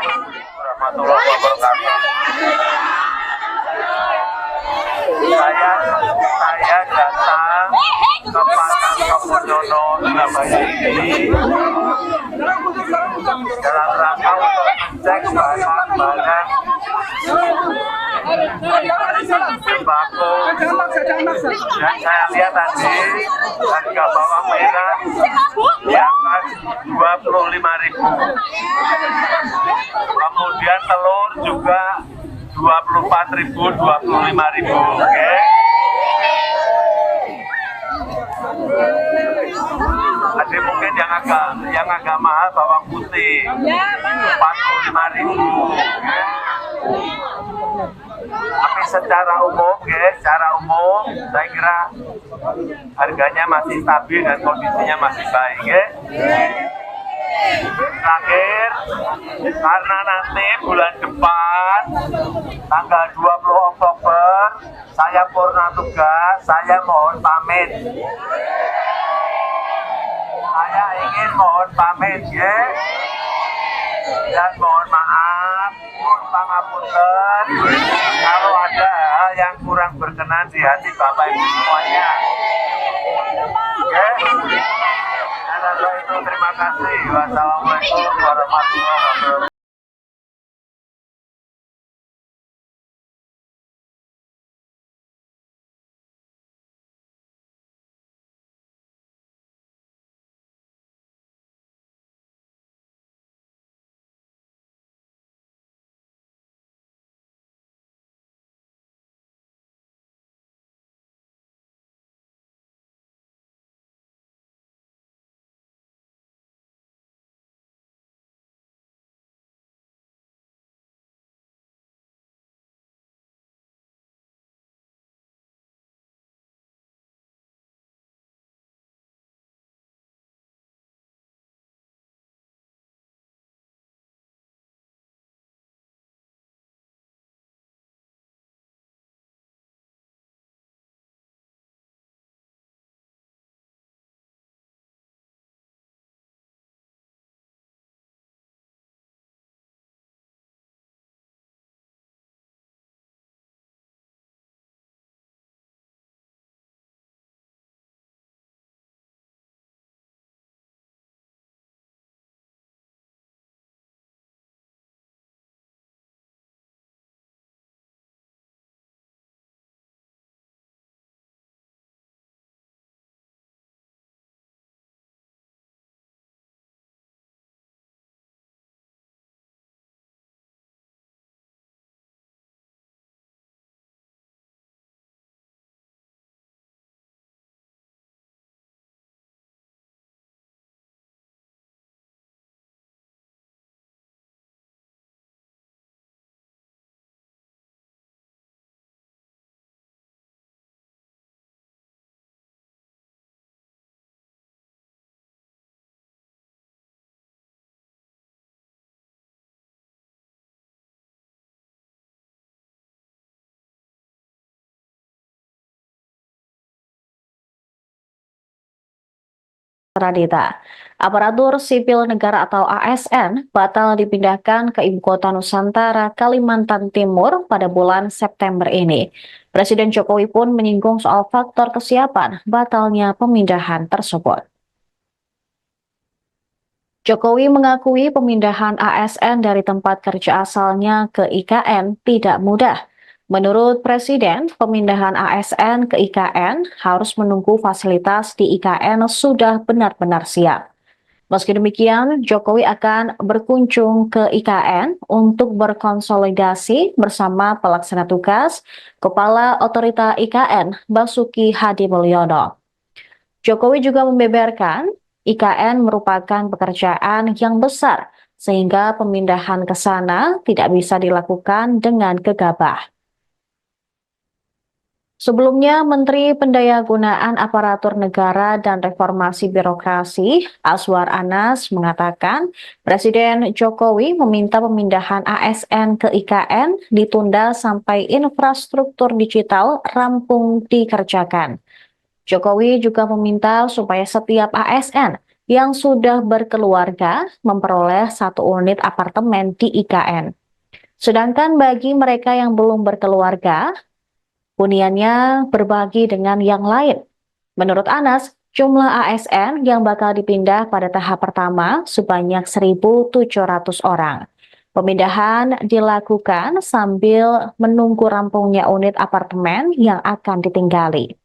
warahmatullahi wabarakatuh. Saya datang ke Pasar Kapudono Surabaya ini dalam rangka untuk mengecek barang-barang sembako, dan saya lihat tadi harga bawang merah di atas 25.000. Kemudian telur juga 24.000, 25.000. Oke. Ada mungkin yang agak mahal bawang putih 45.000. Tapi secara umum, saya kira harganya masih stabil dan kondisinya masih baik. Terakhir, karena nanti bulan depan, tanggal 20 Oktober, saya purna tugas, saya mohon pamit. Saya ingin mohon pamit, dan mohon maaf, pangapunten, kalau ada hal yang kurang berkenan di hati Bapak Ibu semuanya. Dan itu terima kasih. Wassalamualaikum warahmatullahi wabarakatuh. Radita. Aparatur Sipil Negara atau ASN batal dipindahkan ke Ibu Kota Nusantara, Kalimantan Timur pada bulan September ini. Presiden Jokowi pun menyinggung soal faktor kesiapan batalnya pemindahan tersebut. Jokowi mengakui pemindahan ASN dari tempat kerja asalnya ke IKN tidak mudah. Menurut Presiden, pemindahan ASN ke IKN harus menunggu fasilitas di IKN sudah benar-benar siap. Meski demikian, Jokowi akan berkunjung ke IKN untuk berkonsolidasi bersama pelaksana tugas Kepala Otorita IKN Basuki Hadi Mulyono. Jokowi juga membeberkan IKN merupakan pekerjaan yang besar sehingga pemindahan ke sana tidak bisa dilakukan dengan gegabah. Sebelumnya, Menteri Pendayagunaan Aparatur Negara dan Reformasi Birokrasi Azwar Anas mengatakan Presiden Jokowi meminta pemindahan ASN ke IKN ditunda sampai infrastruktur digital rampung dikerjakan. Jokowi juga meminta supaya setiap ASN yang sudah berkeluarga memperoleh 1 unit apartemen di IKN. Sedangkan bagi mereka yang belum berkeluarga, huniannya berbagi dengan yang lain. Menurut Anas, jumlah ASN yang bakal dipindah pada tahap pertama sebanyak 1.700 orang. Pemindahan dilakukan sambil menunggu rampungnya unit apartemen yang akan ditinggali.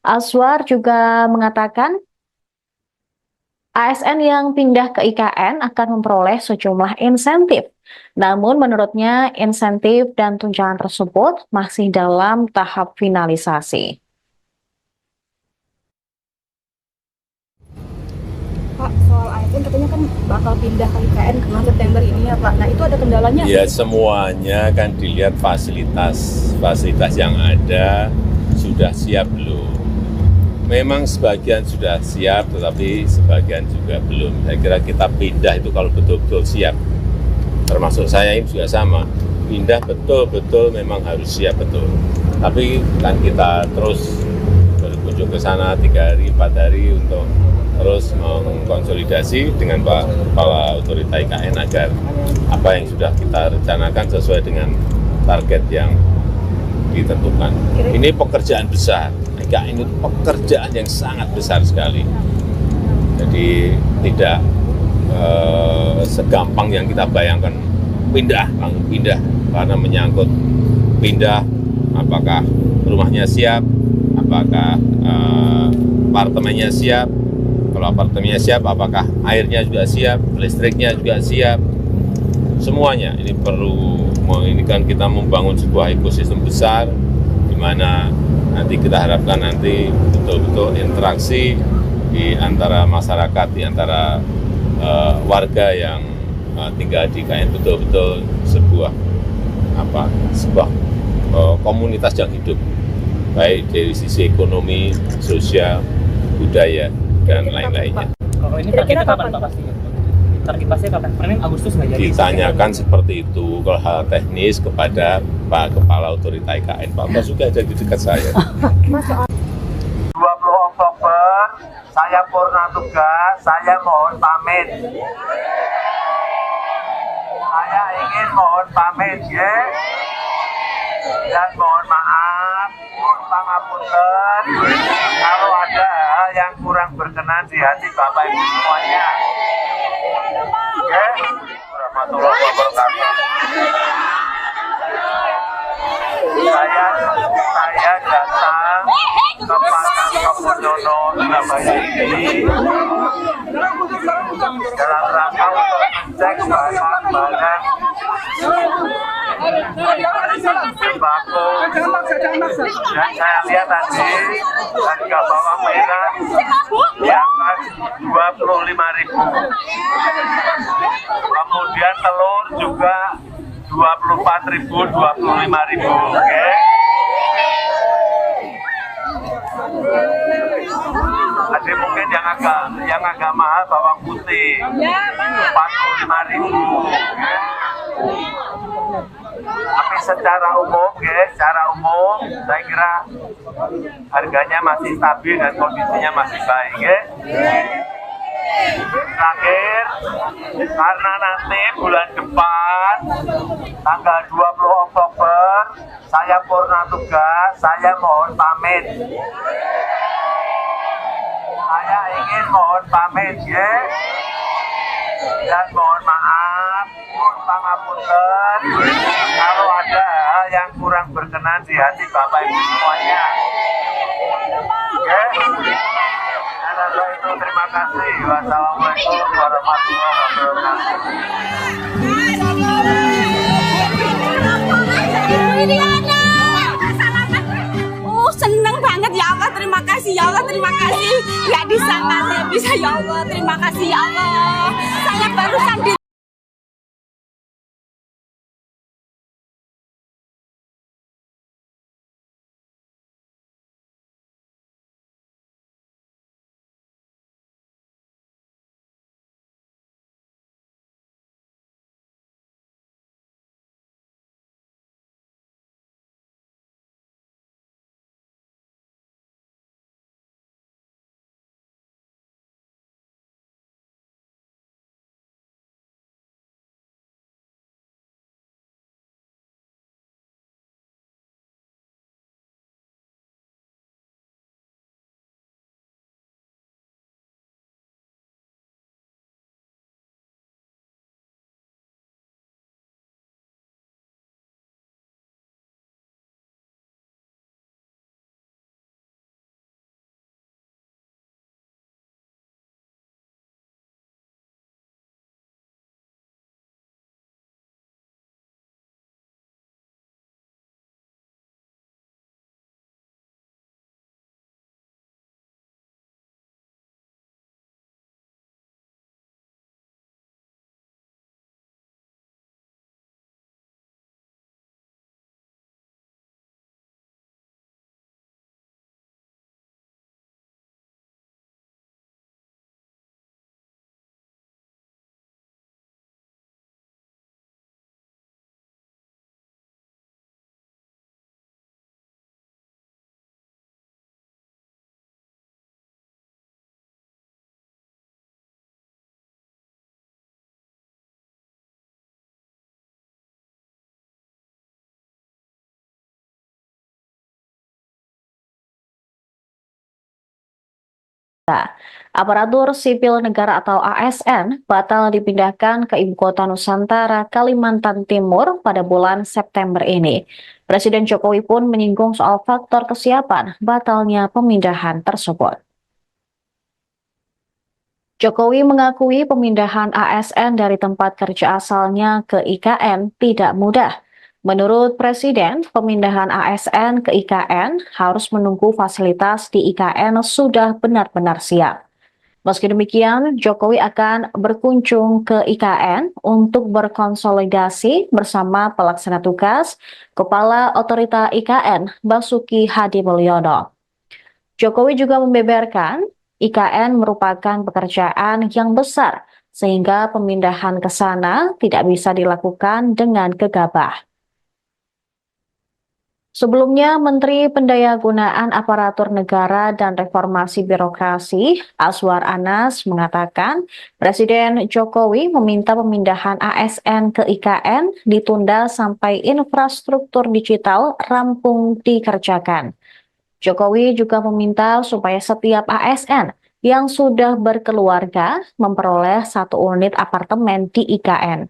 Aswar juga mengatakan ASN yang pindah ke IKN akan memperoleh sejumlah insentif. Namun menurutnya insentif dan tunjangan tersebut masih dalam tahap finalisasi. Pak, soal ASN katanya kan bakal pindah ke IKN ke September ini ya Pak. Nah itu ada kendalanya? Ya semuanya kan dilihat fasilitas yang ada sudah siap belum. Memang sebagian sudah siap, tetapi sebagian juga belum. Saya kira kita pindah itu kalau betul-betul siap. Termasuk saya ini juga sama. Pindah betul-betul memang harus siap betul. Tapi kan kita terus berkunjung ke sana 3 hari, 4 hari untuk terus mengkonsolidasi dengan Pak Kepala Otorita IKN agar apa yang sudah kita rencanakan sesuai dengan target yang ditentukan. Ini pekerjaan besar, IKN itu pekerjaan yang sangat besar sekali. Jadi tidak segampang yang kita bayangkan langsung pindah, karena menyangkut pindah apakah rumahnya siap, apakah apartemennya siap. Kalau apartemennya siap, apakah airnya juga siap, listriknya juga siap, semuanya. Ini perlu, ini kan kita membangun sebuah ekosistem besar, di mana nanti kita harapkan nanti betul-betul interaksi di antara masyarakat, di antara warga yang tinggal di IKN betul-betul sebuah komunitas yang hidup, baik dari sisi ekonomi, sosial, budaya, dan lain-lainnya. Kalau ini targetnya kapan Pak pasti? Target pastinya kapan? Paling Agustus nggak jadi? Ditanyakan seperti itu, kalau hal teknis kepada Pak Kepala Otorita IKN. Pak Basuki ada di dekat saya. 20 Oktober, saya purna tugas, saya mohon pamit. Saya ingin mohon pamit, ya. Dan mohon maaf, pun pangapunten, kalau ada hal yang kurang berkenan di hati Bapak Ibu semuanya. Oke, warahmatullahi wabarakatuh. Saya datang ke Pasar Kapodono Surabaya ini dalam rangka untuk mengecek barang-barang sembako, dan saya lihat tadi harga bawang merah di angka 25.000. Kemudian telur juga 24.000, 25.000. Oke. Ada mungkin yang agak mahal bawang putih 45.000. Tapi secara umum, saya kira harganya masih stabil dan kondisinya masih baik. Terakhir, karena nanti bulan depan, tanggal 20 Oktober, saya purna tugas, saya mohon pamit. Saya ingin mohon pamit, ya. Dan mohon maaf, pun pangapunten, kalau ada hal yang kurang berkenan di hati Bapak Ibu semuanya. Oke? Itu terima kasih. Wassalamualaikum warahmatullahi wabarakatuh. Seneng banget ya Allah, terima kasih ya Allah, terima kasih. Gak disangka saya bisa ya Allah, terima kasih ya Allah. Saya barusan di Aparatur Sipil Negara atau ASN batal dipindahkan ke Ibu Kota Nusantara, Kalimantan Timur pada bulan September ini. Presiden Jokowi pun menyinggung soal faktor kesiapan batalnya pemindahan tersebut. Jokowi mengakui pemindahan ASN dari tempat kerja asalnya ke IKN tidak mudah. Menurut Presiden, pemindahan ASN ke IKN harus menunggu fasilitas di IKN sudah benar-benar siap. Meski demikian, Jokowi akan berkunjung ke IKN untuk berkonsolidasi bersama pelaksana tugas Kepala Otorita IKN Basuki Hadi Mulyono. Jokowi juga membeberkan IKN merupakan pekerjaan yang besar sehingga pemindahan ke sana tidak bisa dilakukan dengan gegabah. Sebelumnya, Menteri Pendayagunaan Aparatur Negara dan Reformasi Birokrasi, Azwar Anas, mengatakan Presiden Jokowi meminta pemindahan ASN ke IKN ditunda sampai infrastruktur digital rampung dikerjakan. Jokowi juga meminta supaya setiap ASN yang sudah berkeluarga memperoleh 1 unit apartemen di IKN.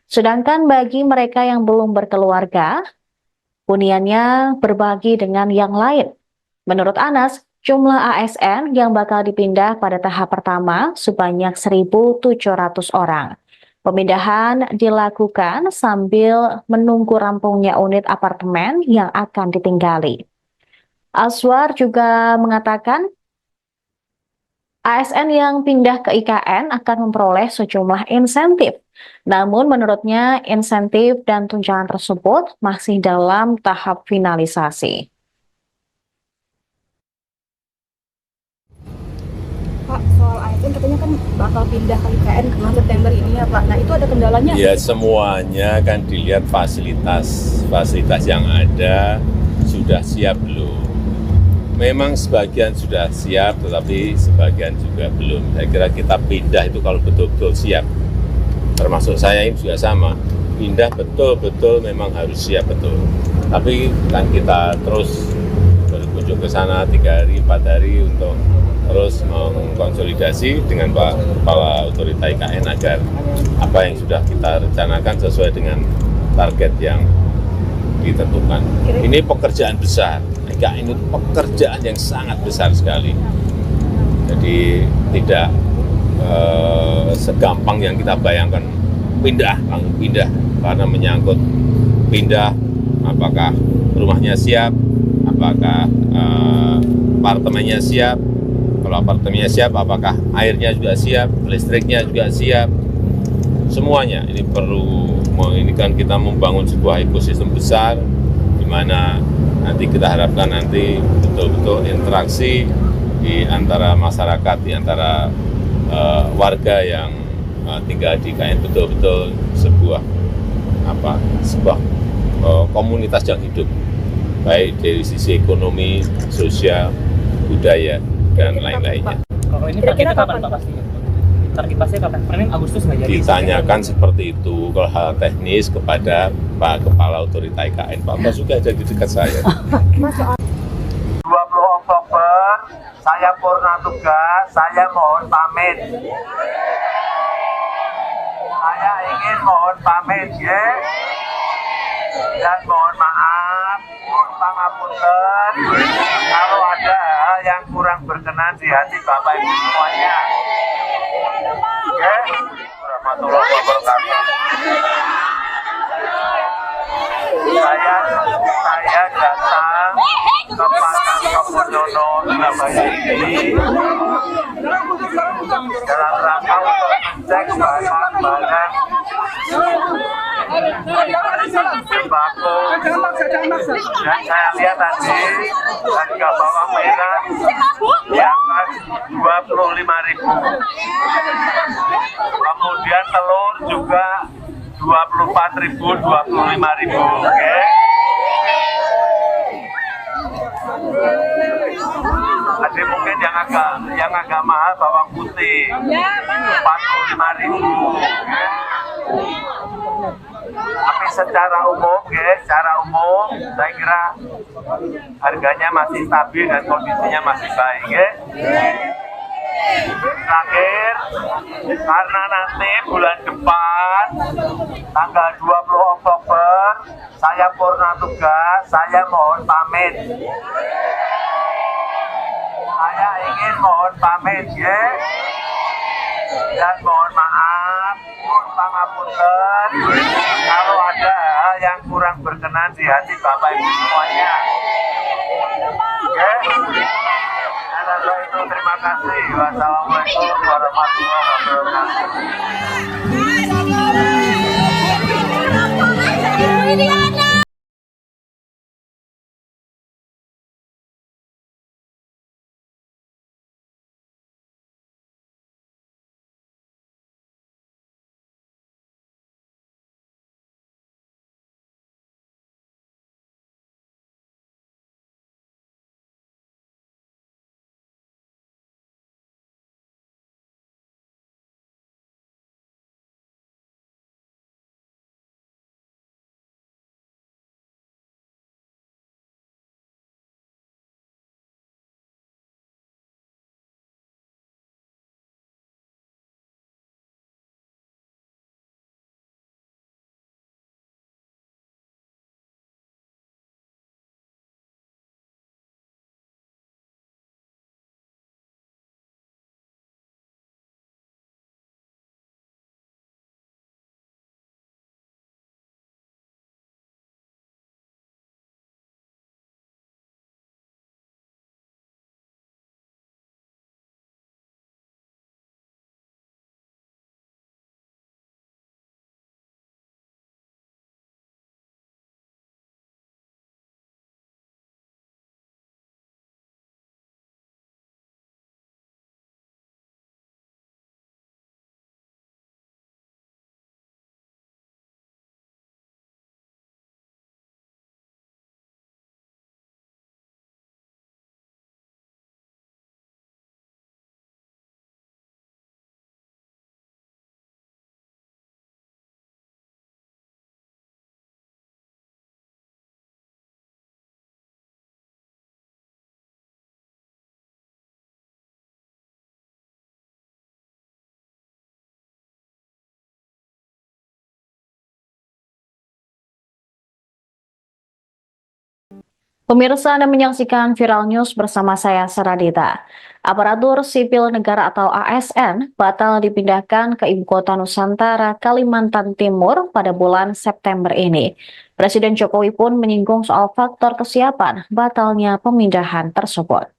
Sedangkan bagi mereka yang belum berkeluarga, huniannya berbagi dengan yang lain. Menurut Anas, jumlah ASN yang bakal dipindah pada tahap pertama sebanyak 1.700 orang. Pemindahan dilakukan sambil menunggu rampungnya unit apartemen yang akan ditinggali. Azwar juga mengatakan ASN yang pindah ke IKN akan memperoleh sejumlah insentif. Namun menurutnya insentif dan tunjangan tersebut masih dalam tahap finalisasi. Pak, soal ASN katanya kan bakal pindah ke IKN bulan September ini ya Pak. Nah itu ada kendalanya? Ya semuanya kan dilihat fasilitas yang ada sudah siap belum. Memang sebagian sudah siap, tetapi sebagian juga belum. Saya kira kita pindah itu kalau betul-betul siap. Termasuk saya ini juga sama. Pindah betul-betul memang harus siap betul. Tapi kan kita terus berkunjung ke sana 3 hari, 4 hari untuk terus mengkonsolidasi dengan Pak Kepala Otorita IKN agar apa yang sudah kita rencanakan sesuai dengan target yang ditentukan. Ini pekerjaan besar. IKN itu pekerjaan yang sangat besar sekali. Jadi tidak segampang yang kita bayangkan pindah karena menyangkut pindah apakah rumahnya siap, apakah apartemennya siap. Kalau apartemennya siap, apakah airnya juga siap, listriknya juga siap, semuanya ini perlu. Ini kan kita membangun sebuah ekosistem besar di mana nanti kita harapkan nanti betul-betul interaksi di antara masyarakat, di antara warga yang tinggal di IKN betul-betul sebuah komunitas yang hidup, baik dari sisi ekonomi, sosial, budaya dan lain-lainnya. Kalau ini targetnya kapan Pak pastinya? Target pastinya kapan? Paling Agustus nggak jadi? Ditanyakan seperti itu kalau hal teknis kepada Pak Kepala Otorita IKN. Pak Basuki ada di dekat saya. 20 Oktober saya purna tugas, saya mohon pamit. Saya ingin mohon pamit ya. Dan mohon maaf, mohon pangapunten kalau ada hal yang kurang berkenan di hati Bapak Ibu semuanya. Oke, warahmatullahi wabarakatuh. Saya datang ke Pasar Kepunono Surabaya ini dalam rangka untuk mengecek barang-barang sembako, dan saya lihat tadi harga bawang merah di atas 25.000. Kemudian telur juga 24.000, 25.000. Oke. Ada mungkin yang agak mahal bawang putih 45.000. Tapi secara umum, saya kira harganya masih stabil dan kondisinya masih baik. Terakhir, karena nanti bulan depan, tanggal 20 Oktober, saya purna tugas, saya mohon pamit. Saya ingin mohon pamit, ya. Dan mohon maaf, pun pangapunten, kalau ada hal yang kurang berkenan di hati Bapak Ibu semuanya. Oke? Dan itu terima kasih. Wassalamualaikum warahmatullahi wabarakatuh. Pemirsa, Anda menyaksikan Viral News bersama saya, Saradita. Aparatur Sipil Negara atau ASN batal dipindahkan ke Ibu Kota Nusantara, Kalimantan Timur pada bulan September ini. Presiden Jokowi pun menyinggung soal faktor kesiapan batalnya pemindahan tersebut.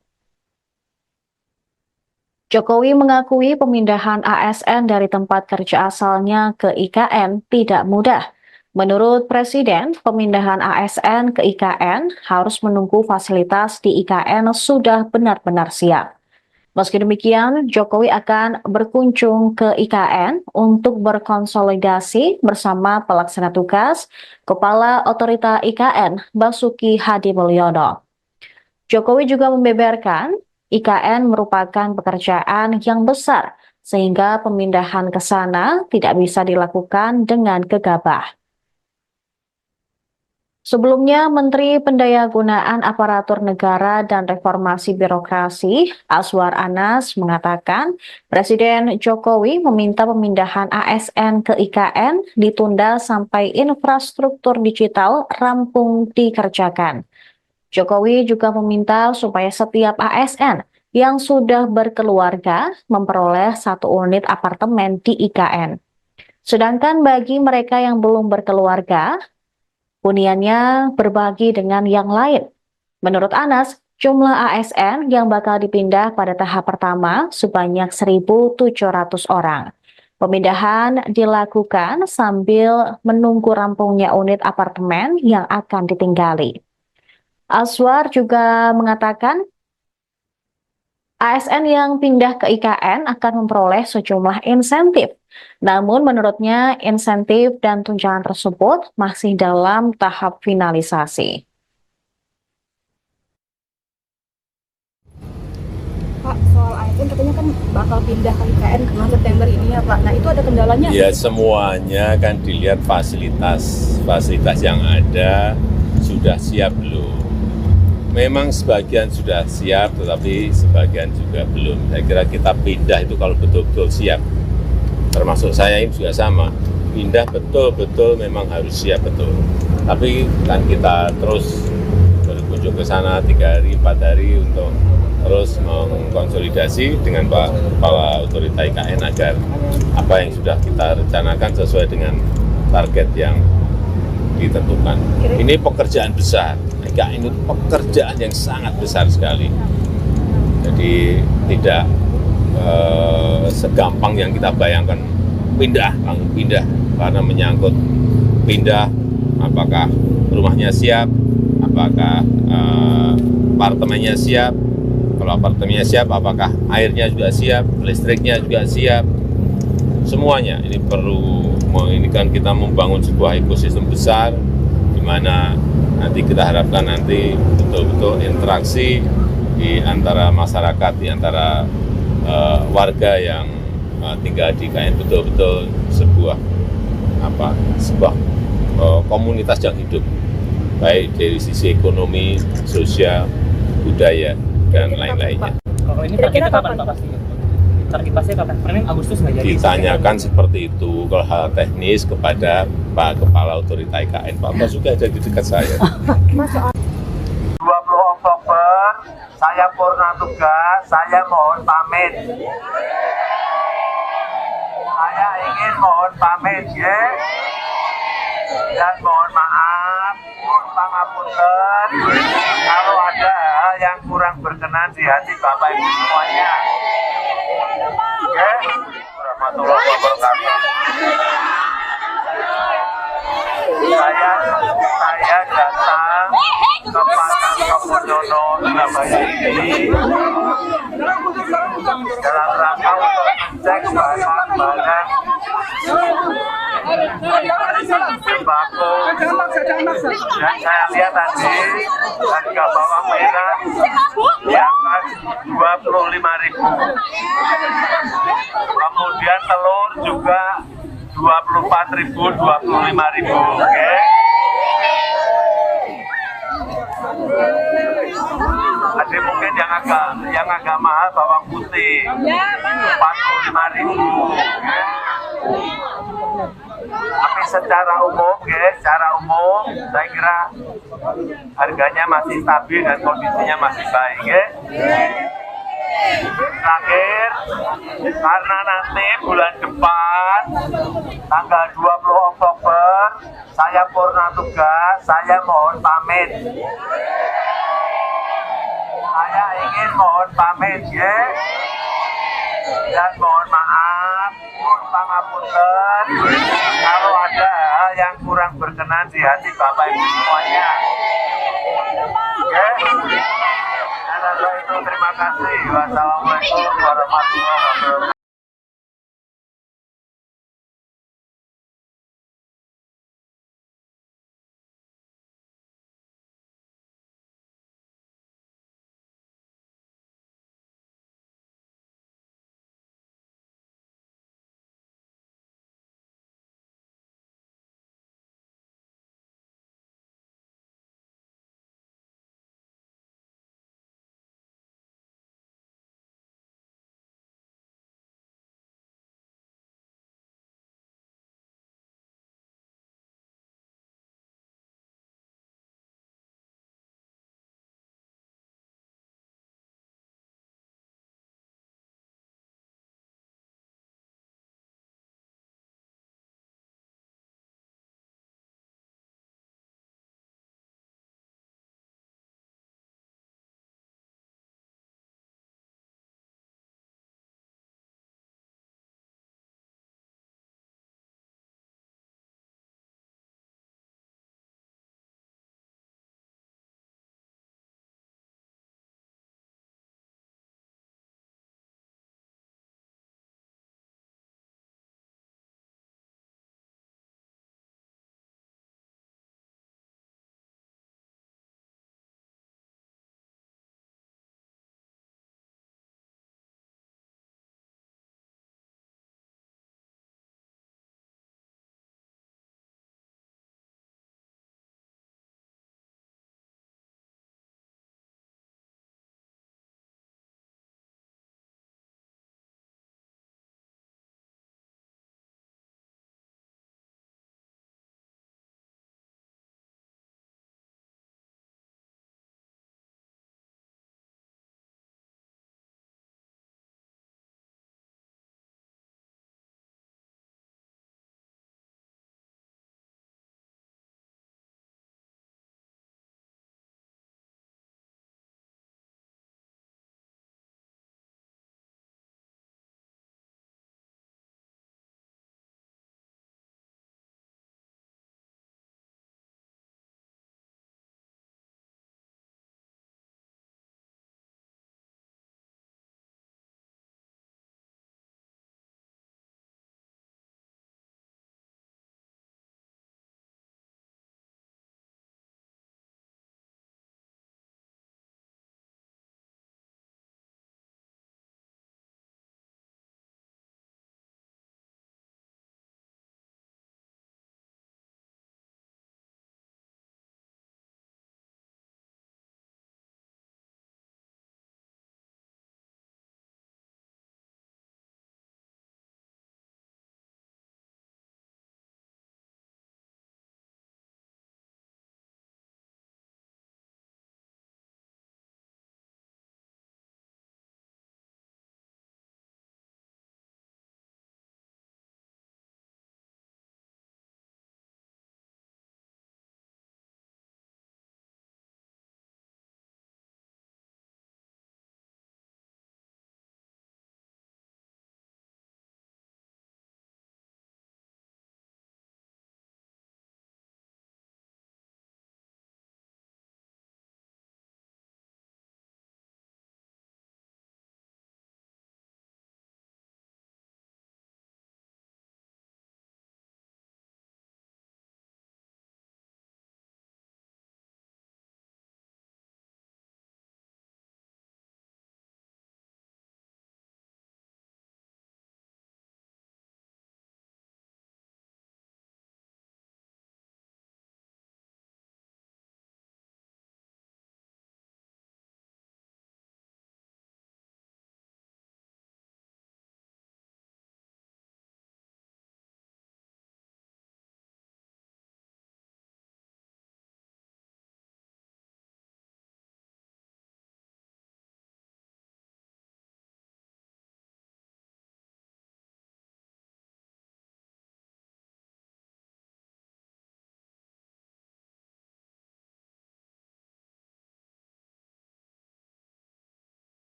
Jokowi mengakui pemindahan ASN dari tempat kerja asalnya ke IKN tidak mudah. Menurut Presiden, pemindahan ASN ke IKN harus menunggu fasilitas di IKN sudah benar-benar siap. Meski demikian, Jokowi akan berkunjung ke IKN untuk berkonsolidasi bersama pelaksana tugas Kepala Otorita IKN Basuki Hadi Mulyono. Jokowi juga membeberkan IKN merupakan pekerjaan yang besar sehingga pemindahan ke sana tidak bisa dilakukan dengan gegabah. Sebelumnya, Menteri Pendayagunaan Aparatur Negara dan Reformasi Birokrasi, Azwar Anas, mengatakan Presiden Jokowi meminta pemindahan ASN ke IKN ditunda sampai infrastruktur digital rampung dikerjakan. Jokowi juga meminta supaya setiap ASN yang sudah berkeluarga memperoleh 1 unit apartemen di IKN. Sedangkan bagi mereka yang belum berkeluarga, huniannya berbagi dengan yang lain. Menurut Anas, jumlah ASN yang bakal dipindah pada tahap pertama sebanyak 1.700 orang. Pemindahan dilakukan sambil menunggu rampungnya unit apartemen yang akan ditinggali. Azwar juga mengatakan ASN yang pindah ke IKN akan memperoleh sejumlah insentif. Namun menurutnya insentif dan tunjangan tersebut masih dalam tahap finalisasi. Pak, soal ASN katanya kan bakal pindah ke IKN ke bulan September ini ya Pak. Nah itu ada kendalanya? Ya semuanya kan dilihat fasilitas yang ada sudah siap belum. memang sebagian sudah siap, tetapi sebagian juga belum. Saya kira kita pindah itu kalau betul-betul siap, termasuk saya ini juga sama, pindah betul-betul memang harus siap betul. Tapi kan kita terus berkunjung ke sana 3 hari, 4 hari untuk terus mengkonsolidasi dengan Pak Kepala Otorita IKN agar apa yang sudah kita rencanakan sesuai dengan target yang ditentukan. Ini pekerjaan besar, IKN itu pekerjaan yang sangat besar sekali. Jadi tidak segampang yang kita bayangkan pindah, langsung pindah, karena menyangkut pindah, apakah rumahnya siap, apakah apartemennya siap, kalau apartemennya siap, apakah airnya juga siap, listriknya juga siap, semuanya. Ini perlu, ini kan kita membangun sebuah ekosistem besar, di mana nanti kita harapkan nanti betul-betul interaksi di antara masyarakat, di antara warga yang tinggal di IKN betul-betul sebuah komunitas yang hidup, baik dari sisi ekonomi, sosial, budaya, dan lain-lainnya. Kalau ini targetnya kapan Pak pasti? Target pastinya kapan? Permen Agustus nggak jadi. Ditanyakan seperti itu, kalau hal teknis kepada Pak Kepala Otorita IKN. Pak Basuki ada di dekat saya. 20 Oktober, saya purna tugas, saya mohon pamit. Saya ingin mohon pamit, ya. Dan mohon maaf, pun pangapunten, kalau ada hal yang kurang berkenan di hati Bapak Ibu semuanya. Oke, warahmatullahi wabarakatuh. Saya datang ke Pasar Kepudono Surabaya ini dalam rangka untuk mengecek barang-barang sembako, dan saya lihat tadi harga bawang merah di angka 25.000, kemudian telur juga 24.000, 25.000, oke? Ada mungkin yang agak mahal bawang putih 45.000, tapi secara umum, saya kira harganya masih stabil dan kondisinya masih baik, Terakhir, karena nanti bulan depan, tanggal 20 Oktober, saya purna tugas, saya mohon pamit. Saya ingin mohon pamit, ya. Dan mohon maaf, pun pangapunten, kalau ada hal yang kurang berkenan di hati Bapak Ibu semuanya. Oke? Dan itu terima kasih. Wassalamualaikum warahmatullahi wabarakatuh.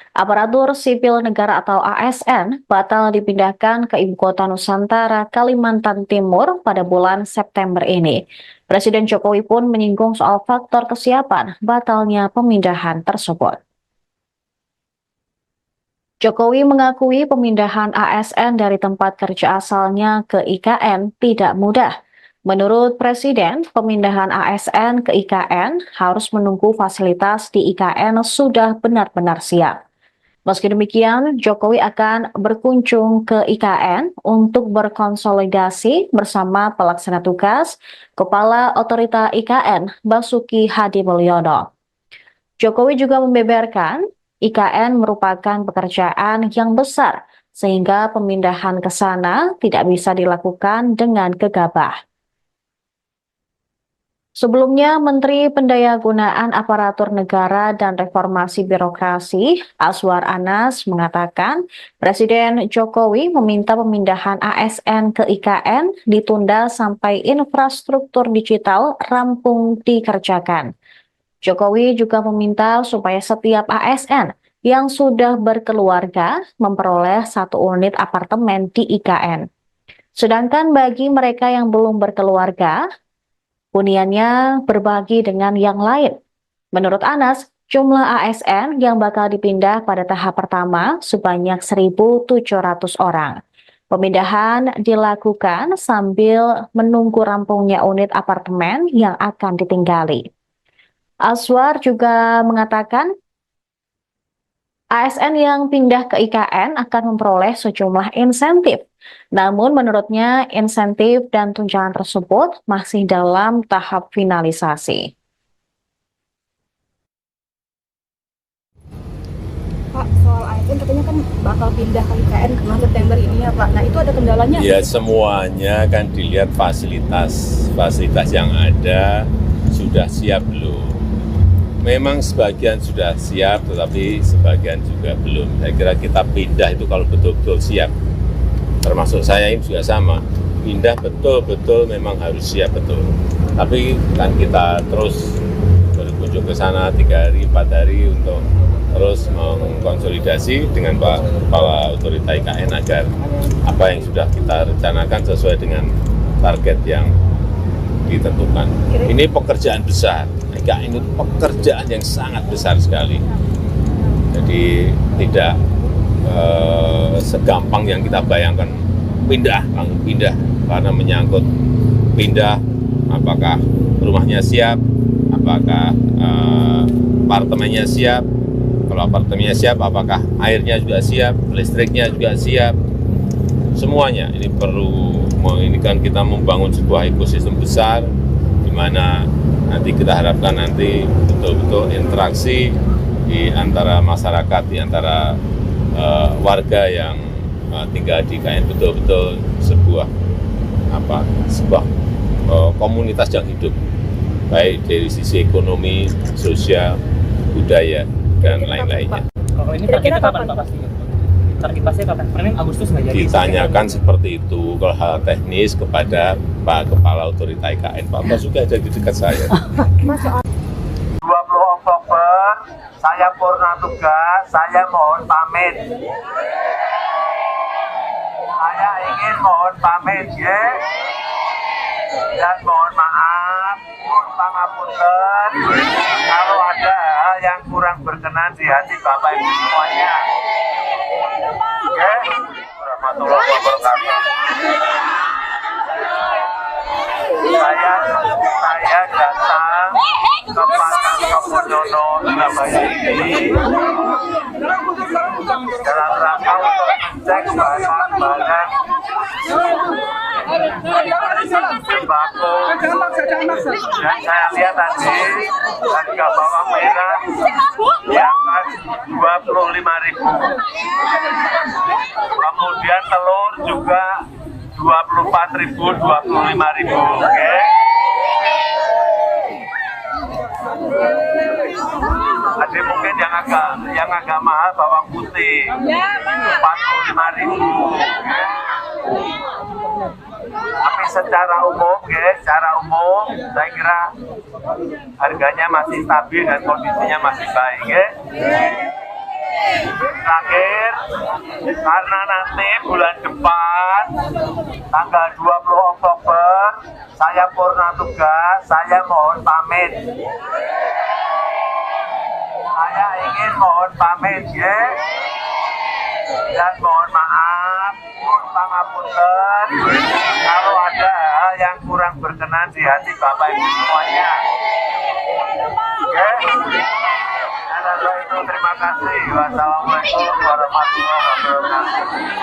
Aparatur Sipil Negara atau ASN batal dipindahkan ke Ibu Kota Nusantara, Kalimantan Timur pada bulan September ini. Presiden Jokowi pun menyinggung soal faktor kesiapan batalnya pemindahan tersebut. Jokowi mengakui pemindahan ASN dari tempat kerja asalnya ke IKN tidak mudah. Menurut Presiden, pemindahan ASN ke IKN harus menunggu fasilitas di IKN sudah benar-benar siap. Meski demikian, Jokowi akan berkunjung ke IKN untuk berkonsolidasi bersama pelaksana tugas Kepala Otorita IKN Basuki Hadi Mulyono. Jokowi juga membeberkan IKN merupakan pekerjaan yang besar sehingga pemindahan ke sana tidak bisa dilakukan dengan gegabah. Sebelumnya, Menteri Pendayagunaan Aparatur Negara dan Reformasi Birokrasi, Azwar Anas, mengatakan Presiden Jokowi meminta pemindahan ASN ke IKN ditunda sampai infrastruktur digital rampung dikerjakan. Jokowi juga meminta supaya setiap ASN yang sudah berkeluarga memperoleh 1 unit apartemen di IKN. Sedangkan bagi mereka yang belum berkeluarga, huniannya berbagi dengan yang lain. Menurut Anas, jumlah ASN yang bakal dipindah pada tahap pertama sebanyak 1.700 orang. Pemindahan dilakukan sambil menunggu rampungnya unit apartemen yang akan ditinggali. Azwar juga mengatakan ASN yang pindah ke IKN akan memperoleh sejumlah insentif. Namun menurutnya insentif dan tunjangan tersebut masih dalam tahap finalisasi. Pak, soal ASN katanya kan bakal pindah ke IKN bulan September ini ya Pak. Nah itu ada kendalanya? Ya semuanya kan dilihat fasilitas yang ada sudah siap belum. Memang sebagian sudah siap, tetapi sebagian juga belum. Saya kira kita pindah itu kalau betul-betul siap. Termasuk saya ini juga sama. Pindah betul-betul memang harus siap betul. Tapi kan kita terus berkunjung ke sana 3 hari, 4 hari untuk terus mengkonsolidasi dengan Pak Kepala Otorita IKN agar apa yang sudah kita rencanakan sesuai dengan target yang ditentukan. Ini pekerjaan besar. IKN itu pekerjaan yang sangat besar sekali. Jadi tidak segampang yang kita bayangkan pindah karena menyangkut pindah apakah rumahnya siap, apakah apartemennya siap. Kalau apartemennya siap, apakah airnya juga siap, listriknya juga siap. Semuanya ini perlu, ini kan kita membangun sebuah ekosistem besar di mana nanti kita harapkan nanti betul-betul interaksi di antara masyarakat, di antara warga yang tinggal di IKN betul-betul sebuah komunitas yang hidup, baik dari sisi ekonomi, sosial, budaya dan lain-lainnya. Kalau ini targetnya kapan Pak pastinya? Target pastinya kapan? Karena Agustus nggak jadi. Ditanyakan seperti itu kalau hal teknis kepada Pak Kepala Otorita IKN. Pak Basuki ada di dekat saya. 20 Oktober saya purna tugas, saya mohon pamit. Saya ingin mohon pamit ya. Dan mohon maaf, mohon pangapunten kalau ada hal yang kurang berkenan di hati Bapak Ibu semuanya. Oke, warahmatullahi wabarakatuh. Saya datang ke Pasar Kepudono Surabaya ini dalam rangka untuk mengecek barang-barang sembako, dan saya lihat tadi harga bawang merah di atas 25.000. Kemudian telur juga 24.000, 25.000. Oke. Ada mungkin yang agak mahal bawang putih 45.000. Tapi secara umum, saya kira harganya masih stabil dan kondisinya masih baik. Terakhir, karena nanti bulan depan, tanggal 20 Oktober, saya purna tugas, saya mohon pamit. Saya ingin mohon pamit, ya. Dan mohon maaf, pun pangapunten, kalau ada hal yang kurang berkenan di hati Bapak Ibu semuanya. Oke? Dan untuk itu terima kasih. Wassalamualaikum warahmatullahi wabarakatuh.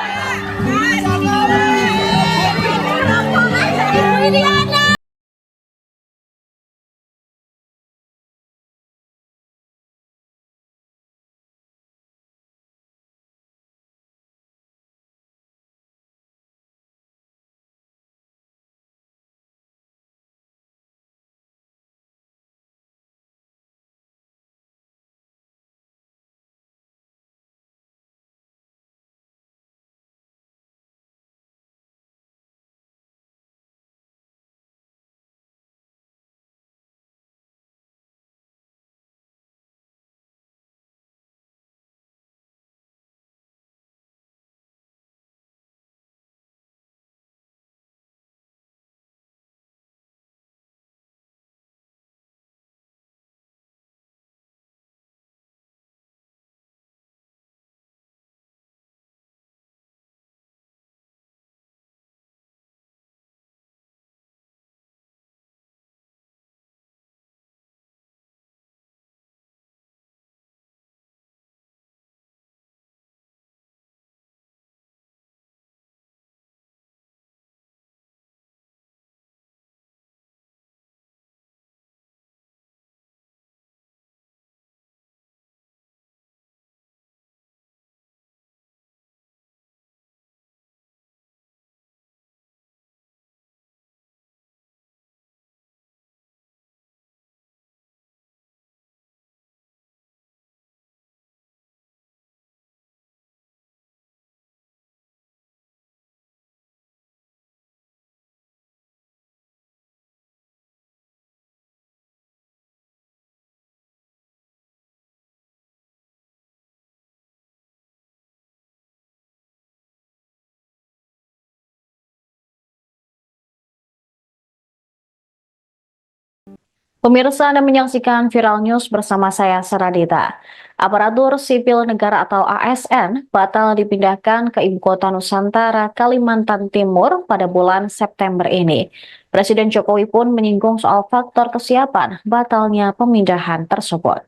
Pemirsa, Anda menyaksikan Viral News bersama saya, Saradita. Aparatur Sipil Negara atau ASN batal dipindahkan ke Ibu Kota Nusantara, Kalimantan Timur pada bulan September ini. Presiden Jokowi pun menyinggung soal faktor kesiapan batalnya pemindahan tersebut.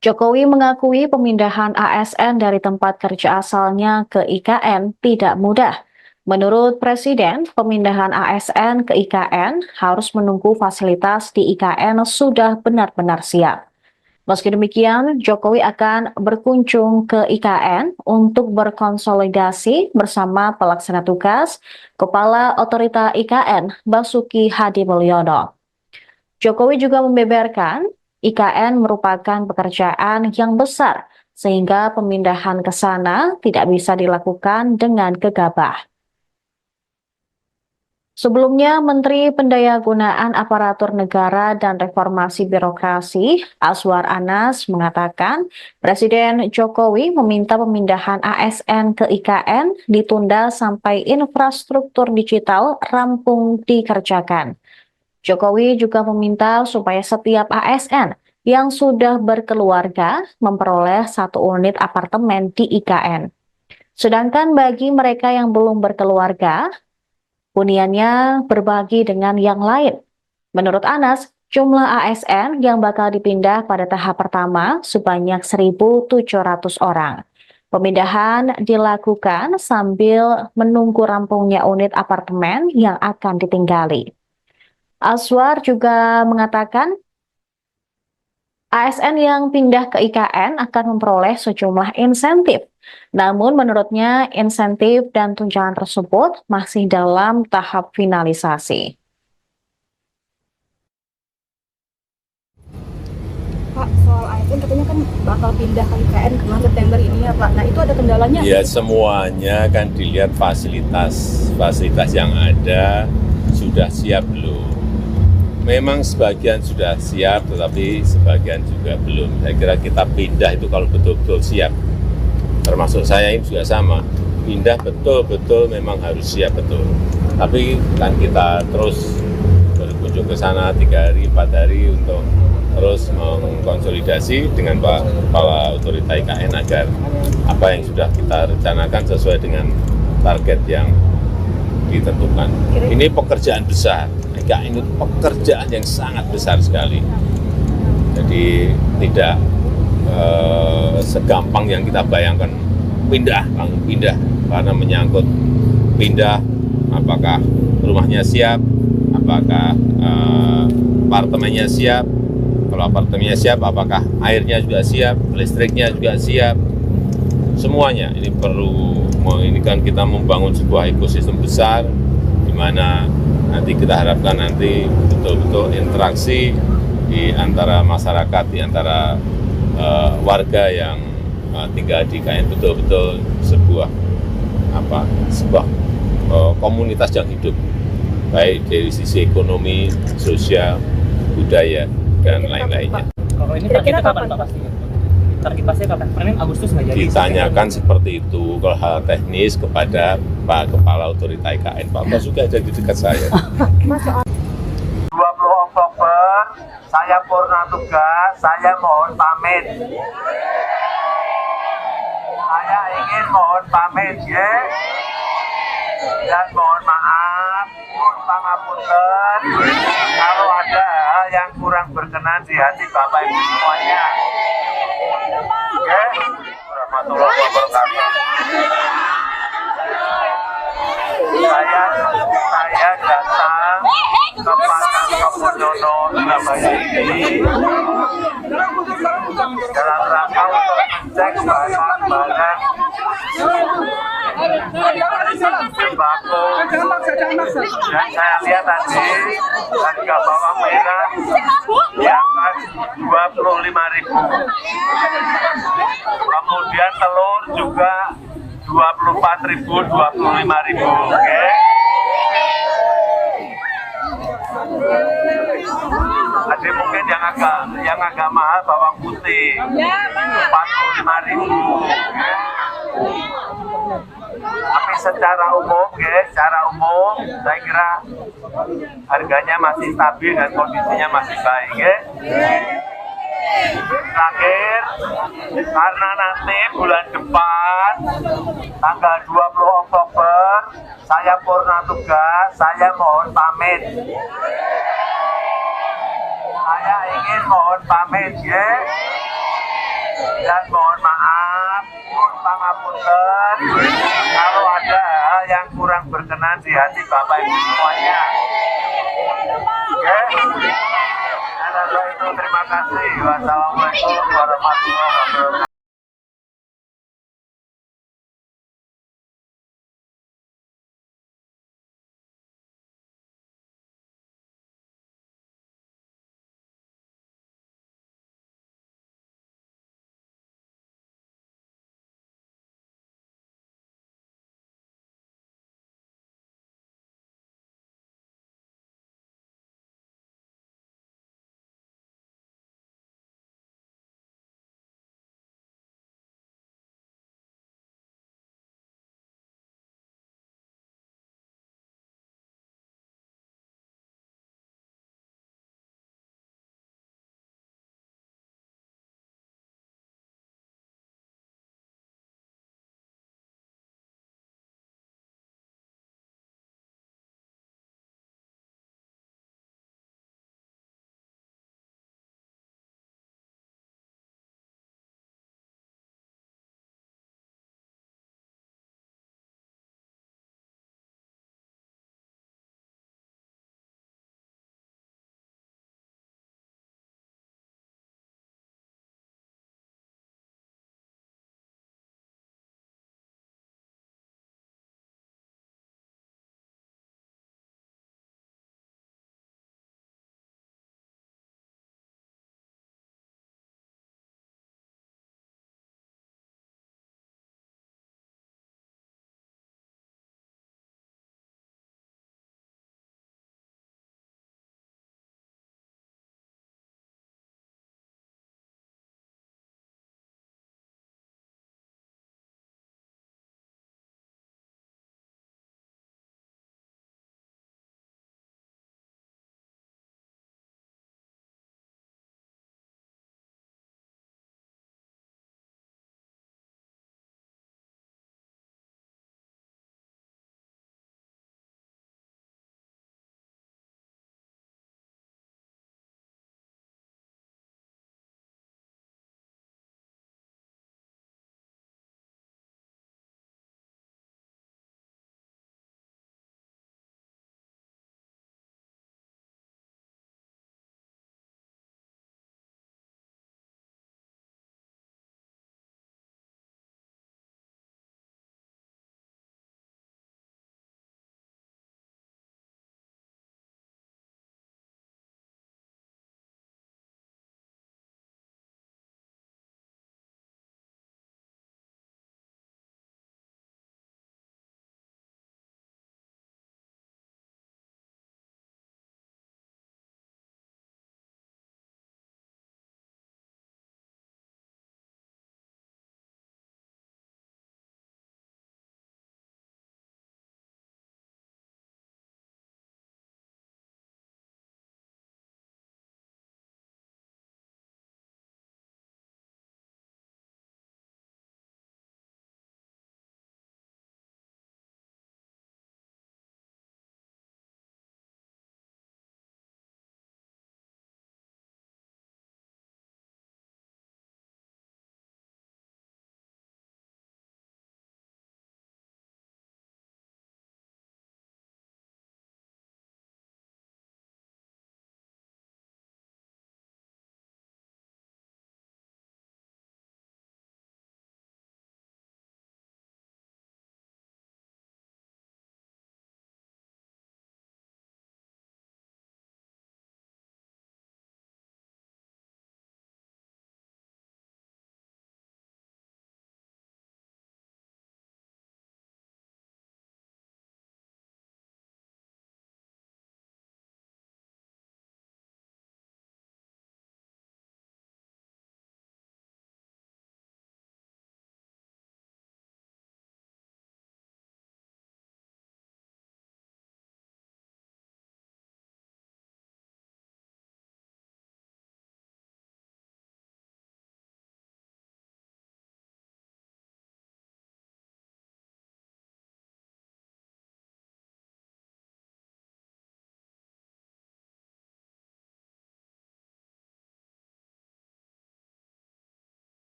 Jokowi mengakui pemindahan ASN dari tempat kerja asalnya ke IKN tidak mudah. Menurut Presiden, pemindahan ASN ke IKN harus menunggu fasilitas di IKN sudah benar-benar siap. Meski demikian, Jokowi akan berkunjung ke IKN untuk berkonsolidasi bersama pelaksana tugas Kepala Otorita IKN Basuki Hadi Mulyono. Jokowi juga membeberkan IKN merupakan pekerjaan yang besar sehingga pemindahan ke sana tidak bisa dilakukan dengan gegabah. Sebelumnya, Menteri Pendayagunaan Aparatur Negara dan Reformasi Birokrasi, Azwar Anas, mengatakan Presiden Jokowi meminta pemindahan ASN ke IKN ditunda sampai infrastruktur digital rampung dikerjakan. Jokowi juga meminta supaya setiap ASN yang sudah berkeluarga memperoleh 1 unit apartemen di IKN. Sedangkan bagi mereka yang belum berkeluarga, huniannya berbagi dengan yang lain. Menurut Anas, jumlah ASN yang bakal dipindah pada tahap pertama sebanyak 1.700 orang. Pemindahan dilakukan sambil menunggu rampungnya unit apartemen yang akan ditinggali. Azwar juga mengatakan ASN yang pindah ke IKN akan memperoleh sejumlah insentif. Namun menurutnya insentif dan tunjangan tersebut masih dalam tahap finalisasi. Pak, soal ASN katanya kan bakal pindah ke IKN bulan September ini ya Pak. Nah itu ada kendalanya? Ya semuanya kan dilihat fasilitas yang ada sudah siap belum. memang sebagian sudah siap, tetapi sebagian juga belum. Saya kira kita pindah itu kalau betul-betul siap. Termasuk saya ini juga sama. Pindah betul-betul memang harus siap betul. Tapi kan kita terus berkunjung ke sana 3 hari, 4 hari untuk terus mengkonsolidasi dengan kepala otorita IKN agar apa yang sudah kita rencanakan sesuai dengan target yang ditentukan. Ini pekerjaan besar. IKN itu pekerjaan yang sangat besar sekali. Jadi tidak segampang yang kita bayangkan pindah, langsung pindah. Karena menyangkut pindah, apakah rumahnya siap, apakah apartemennya siap. Kalau apartemennya siap, apakah airnya juga siap, listriknya juga siap. Semuanya ini perlu, ini kan kita membangun sebuah ekosistem besar, di mana nanti kita harapkan nanti betul-betul interaksi di antara masyarakat, di antara warga yang tinggal di IKN betul-betul sebuah komunitas yang hidup, baik dari sisi ekonomi, sosial, budaya, dan lain-lainnya. Kalau ini targetnya kapan Pak pasti? Target pastinya kapan? Paling Agustus nggak jadi. Ditanyakan seperti itu, kalau hal teknis kepada Pak Kepala Otorita IKN. Pak Basuki ada di dekat saya. 20 Oktober, saya purna tugas, saya mohon pamit. Saya ingin mohon pamit, ya. Dan mohon maaf, pun pangapunten, kalau ada hal yang kurang berkenan di hati Bapak Ibu semuanya. Oke, warahmatullahi wabarakatuh. Saya datang ke Pasar Kapodono Surabaya ini dalam rangka untuk mengecek barang-barang sembako, dan saya lihat tadi harga bawang merah di angka 25.000. Kemudian telur juga 24.000, 25.000. Oke. Ada mungkin yang agak mahal bawang putih 45.000. Tapi secara umum, saya kira harganya masih stabil dan kondisinya masih baik. Terakhir, karena nanti bulan depan, tanggal 20 Oktober, saya purna tugas, saya mohon pamit. Saya ingin mohon pamit, ya. Dan mohon maaf, pun pangapunten, kalau ada hal yang kurang berkenan di hati Bapak Ibu semuanya. Oke? Itu terima kasih. Wassalamualaikum warahmatullahi wabarakatuh.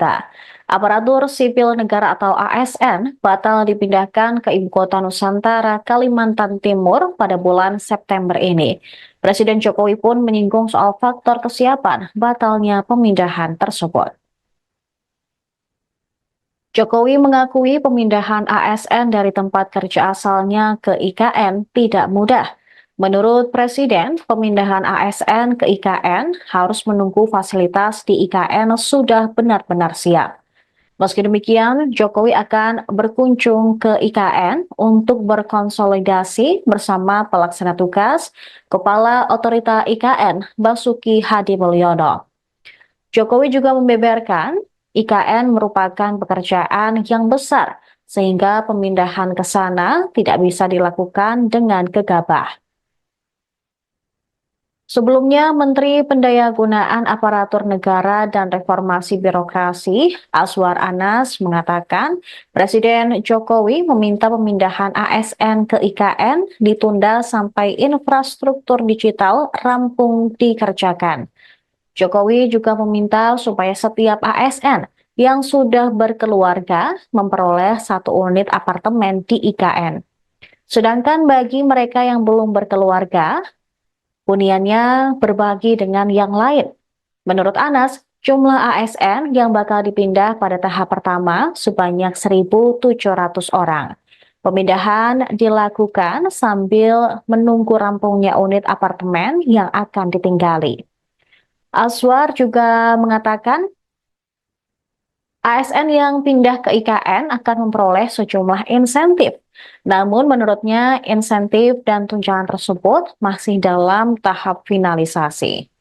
berita. Aparatur Sipil Negara atau ASN batal dipindahkan ke Ibu Kota Nusantara, Kalimantan Timur pada bulan September ini. Presiden Jokowi pun menyinggung soal faktor kesiapan batalnya pemindahan tersebut. Jokowi mengakui pemindahan ASN dari tempat kerja asalnya ke IKN tidak mudah. Menurut Presiden, pemindahan ASN ke IKN harus menunggu fasilitas di IKN sudah benar-benar siap. Meski demikian, Jokowi akan berkunjung ke IKN untuk berkonsolidasi bersama pelaksana tugas Kepala Otorita IKN Basuki Hadi Mulyono. Jokowi juga membeberkan IKN merupakan pekerjaan yang besar sehingga pemindahan ke sana tidak bisa dilakukan dengan gegabah. Sebelumnya, Menteri Pendayagunaan Aparatur Negara dan Reformasi Birokrasi, Azwar Anas, mengatakan Presiden Jokowi meminta pemindahan ASN ke IKN ditunda sampai infrastruktur digital rampung dikerjakan. Jokowi juga meminta supaya setiap ASN yang sudah berkeluarga memperoleh 1 unit apartemen di IKN. Sedangkan bagi mereka yang belum berkeluarga, huniannya berbagi dengan yang lain. Menurut Anas, jumlah ASN yang bakal dipindah pada tahap pertama sebanyak 1.700 orang. Pemindahan dilakukan sambil menunggu rampungnya unit apartemen yang akan ditinggali. Azwar juga mengatakan ASN yang pindah ke IKN akan memperoleh sejumlah insentif. Namun menurutnya insentif dan tunjangan tersebut masih dalam tahap finalisasi.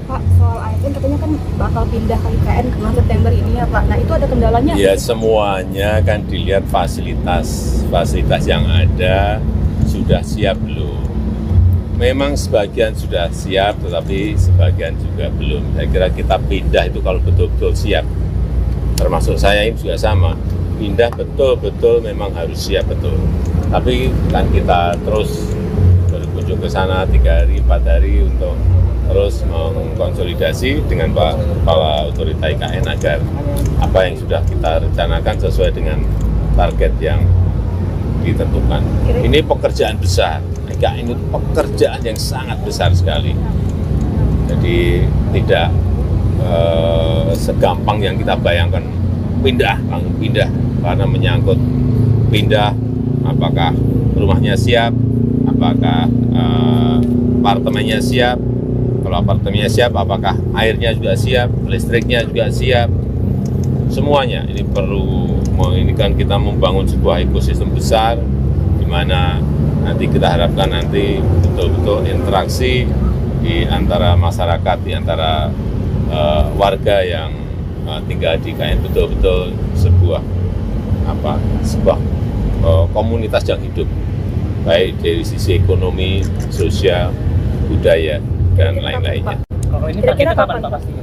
Pak, soal ASN katanya kan bakal pindah ke IKN bulan September ini ya Pak. Nah itu ada kendalanya? Ya semuanya kan dilihat fasilitas yang ada sudah siap belum. Memang sebagian sudah siap, tetapi sebagian juga belum. Saya kira kita pindah itu kalau betul-betul siap. Termasuk saya ini juga sama. Pindah betul-betul memang harus siap betul. Tapi kan kita terus berkunjung ke sana 3 hari, 4 hari untuk terus mengkonsolidasi dengan Pak Kepala Otorita IKN agar apa yang sudah kita rencanakan sesuai dengan target yang ditentukan. Ini pekerjaan besar. IKN itu pekerjaan yang sangat besar sekali. Jadi tidak segampang yang kita bayangkan pindah karena menyangkut pindah apakah rumahnya siap, apakah apartemennya siap, kalau apartemennya siap apakah airnya juga siap, listriknya juga siap, semuanya ini perlu. Ini kan kita membangun sebuah ekosistem besar di mana nanti kita harapkan nanti betul-betul interaksi di antara masyarakat, di antara warga yang tinggal di IKN betul-betul sebuah komunitas yang hidup, baik dari sisi ekonomi, sosial, budaya dan lain-lainnya. Kalau ini targetnya kapan Pak pastinya?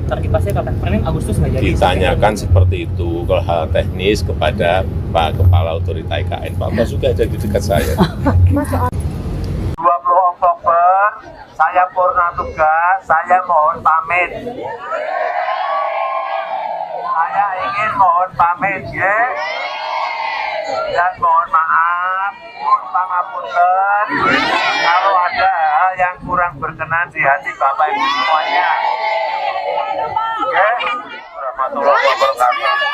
Target pastinya kapan? Paling Agustus nggak jadi? Ditanyakan seperti itu kalau hal teknis kepada Pak Kepala Otorita IKN. Pak juga ada di dekat saya. 20 Oktober saya purna tugas, saya mohon pamit. Saya ingin mohon pamit ya. Dan mohon maaf, mohon pangapunten kalau ada hal yang kurang berkenan di hati Bapak Ibu semuanya. Oke, warahmatullahi wabarakatuh.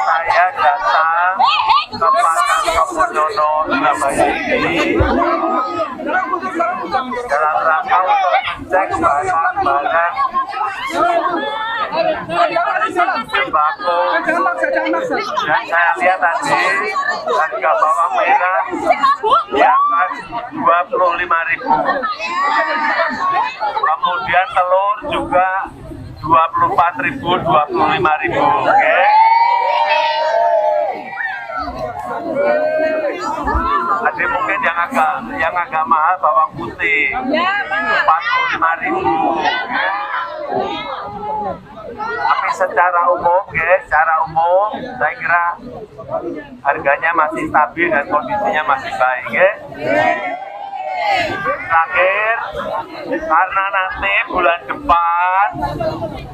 Saya datang ke Pasar Kapodono Surabaya ini dalam rangka untuk mengecek barang-barang sembako, dan saya lihat tadi harga bawang merah di atas 25.000. Kemudian telur juga 24.000, 25.000. Oke. Ada mungkin yang agak mahal bawang putih 45.000. Tapi secara umum saya kira harganya masih stabil dan kondisinya masih baik. Terakhir, karena nanti bulan depan,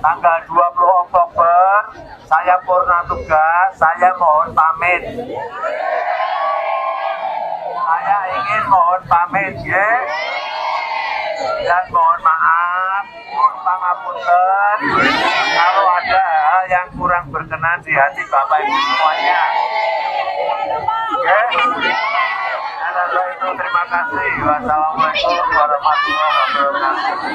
tanggal 20 Oktober, saya purna tugas, saya mohon pamit. Saya ingin mohon pamit, ya. Dan mohon maaf, pun pangapunten, kalau ada hal yang kurang berkenan di hati Bapak Ibu semuanya. Oke? Dan itu terima kasih. Wassalamualaikum warahmatullahi wabarakatuh.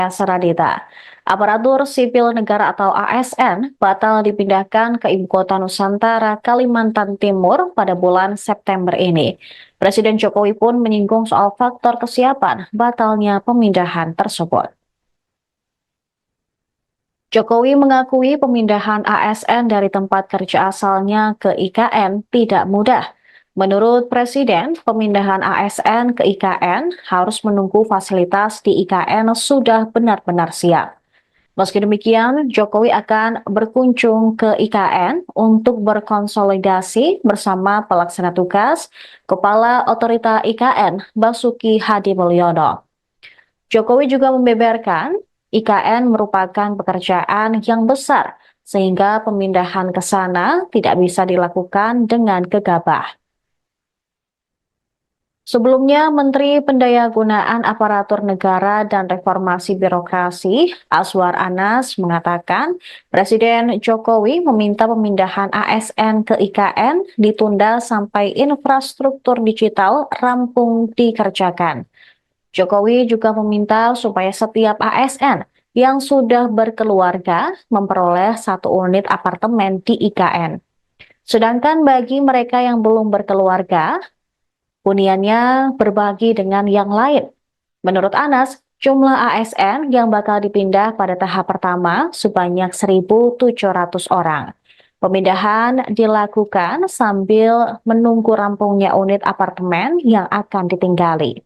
Saradita. Aparatur Sipil Negara atau ASN batal dipindahkan ke Ibu Kota Nusantara, Kalimantan Timur pada bulan September ini. Presiden Jokowi pun menyinggung soal faktor kesiapan batalnya pemindahan tersebut. Jokowi mengakui pemindahan ASN dari tempat kerja asalnya ke IKN tidak mudah. Menurut Presiden, pemindahan ASN ke IKN harus menunggu fasilitas di IKN sudah benar-benar siap. Meski demikian, Jokowi akan berkunjung ke IKN untuk berkonsolidasi bersama pelaksana tugas Kepala Otorita IKN Basuki Hadi Mulyono. Jokowi juga membeberkan IKN merupakan pekerjaan yang besar sehingga pemindahan ke sana tidak bisa dilakukan dengan gegabah. Sebelumnya, Menteri Pendayagunaan Aparatur Negara dan Reformasi Birokrasi Azwar Anas mengatakan Presiden Jokowi meminta pemindahan ASN ke IKN ditunda sampai infrastruktur digital rampung dikerjakan. Jokowi juga meminta supaya setiap ASN yang sudah berkeluarga memperoleh 1 unit apartemen di IKN. Sedangkan bagi mereka yang belum berkeluarga, huniannya berbagi dengan yang lain. Menurut Anas, jumlah ASN yang bakal dipindah pada tahap pertama sebanyak 1.700 orang. Pemindahan dilakukan sambil menunggu rampungnya unit apartemen yang akan ditinggali.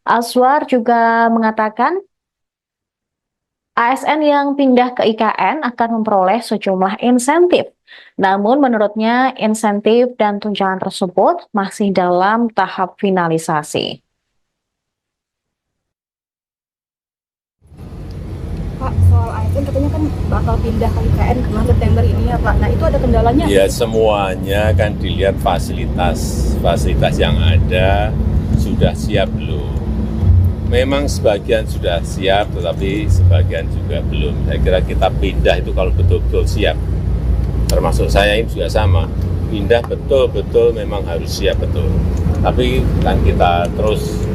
Azwar juga mengatakan ASN yang pindah ke IKN akan memperoleh sejumlah insentif. Namun menurutnya insentif dan tunjangan tersebut masih dalam tahap finalisasi. Pak, soal ASN katanya kan bakal pindah ke IKN bulan September ini ya Pak. Nah itu ada kendalanya? Ya semuanya kan dilihat fasilitas yang ada sudah siap belum. Memang sebagian sudah siap, tetapi sebagian juga belum. Saya kira kita pindah itu kalau betul-betul siap. Termasuk saya ini juga sama. Pindah betul-betul memang harus siap betul. Tapi kan kita terus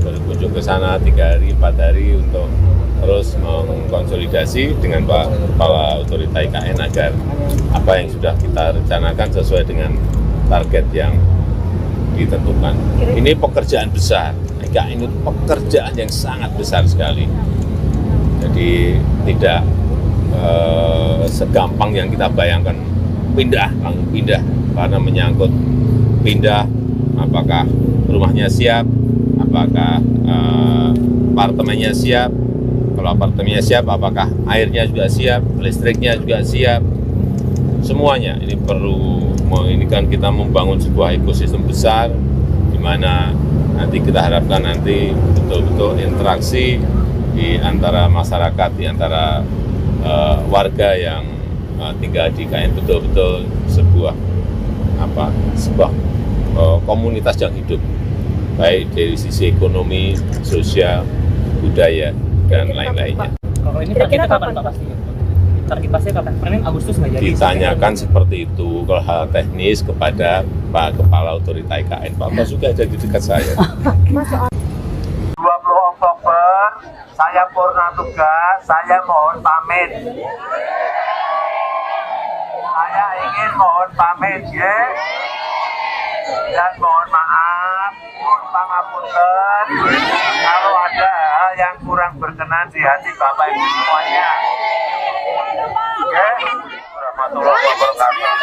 berkunjung ke sana 3 hari, 4 hari untuk terus mengkonsolidasi dengan Pak Kepala Otorita IKN agar apa yang sudah kita rencanakan sesuai dengan target yang ditentukan. Ini pekerjaan besar. IKN itu pekerjaan yang sangat besar sekali. Jadi tidak segampang yang kita bayangkan pindah karena menyangkut pindah apakah rumahnya siap, apakah apartemennya siap, kalau apartemennya siap apakah airnya juga siap, listriknya juga siap, semuanya ini perlu. Ini kan kita membangun sebuah ekosistem besar di mana nanti kita harapkan nanti betul-betul interaksi di antara masyarakat, di antara warga yang tinggal di IKN betul-betul sebuah komunitas yang hidup, baik dari sisi ekonomi, sosial, budaya dan lain-lainnya. Kalau ini targetnya kapan Pak pastinya? Target pastinya kapan? Permen Agustus nggak jadi? Ditanyakan seperti itu kalau hal teknis kepada Pak Kepala Otorita IKN. Pak Basuki ada di dekat saya. 20 Oktober saya purna tugas, saya mohon pamit. Saya ingin mohon pamit ya. Dan mohon maaf, mohon pangapunten kalau ada hal yang kurang berkenan di hati Bapak Ibu semuanya. Oke, warahmatullahi wabarakatuh.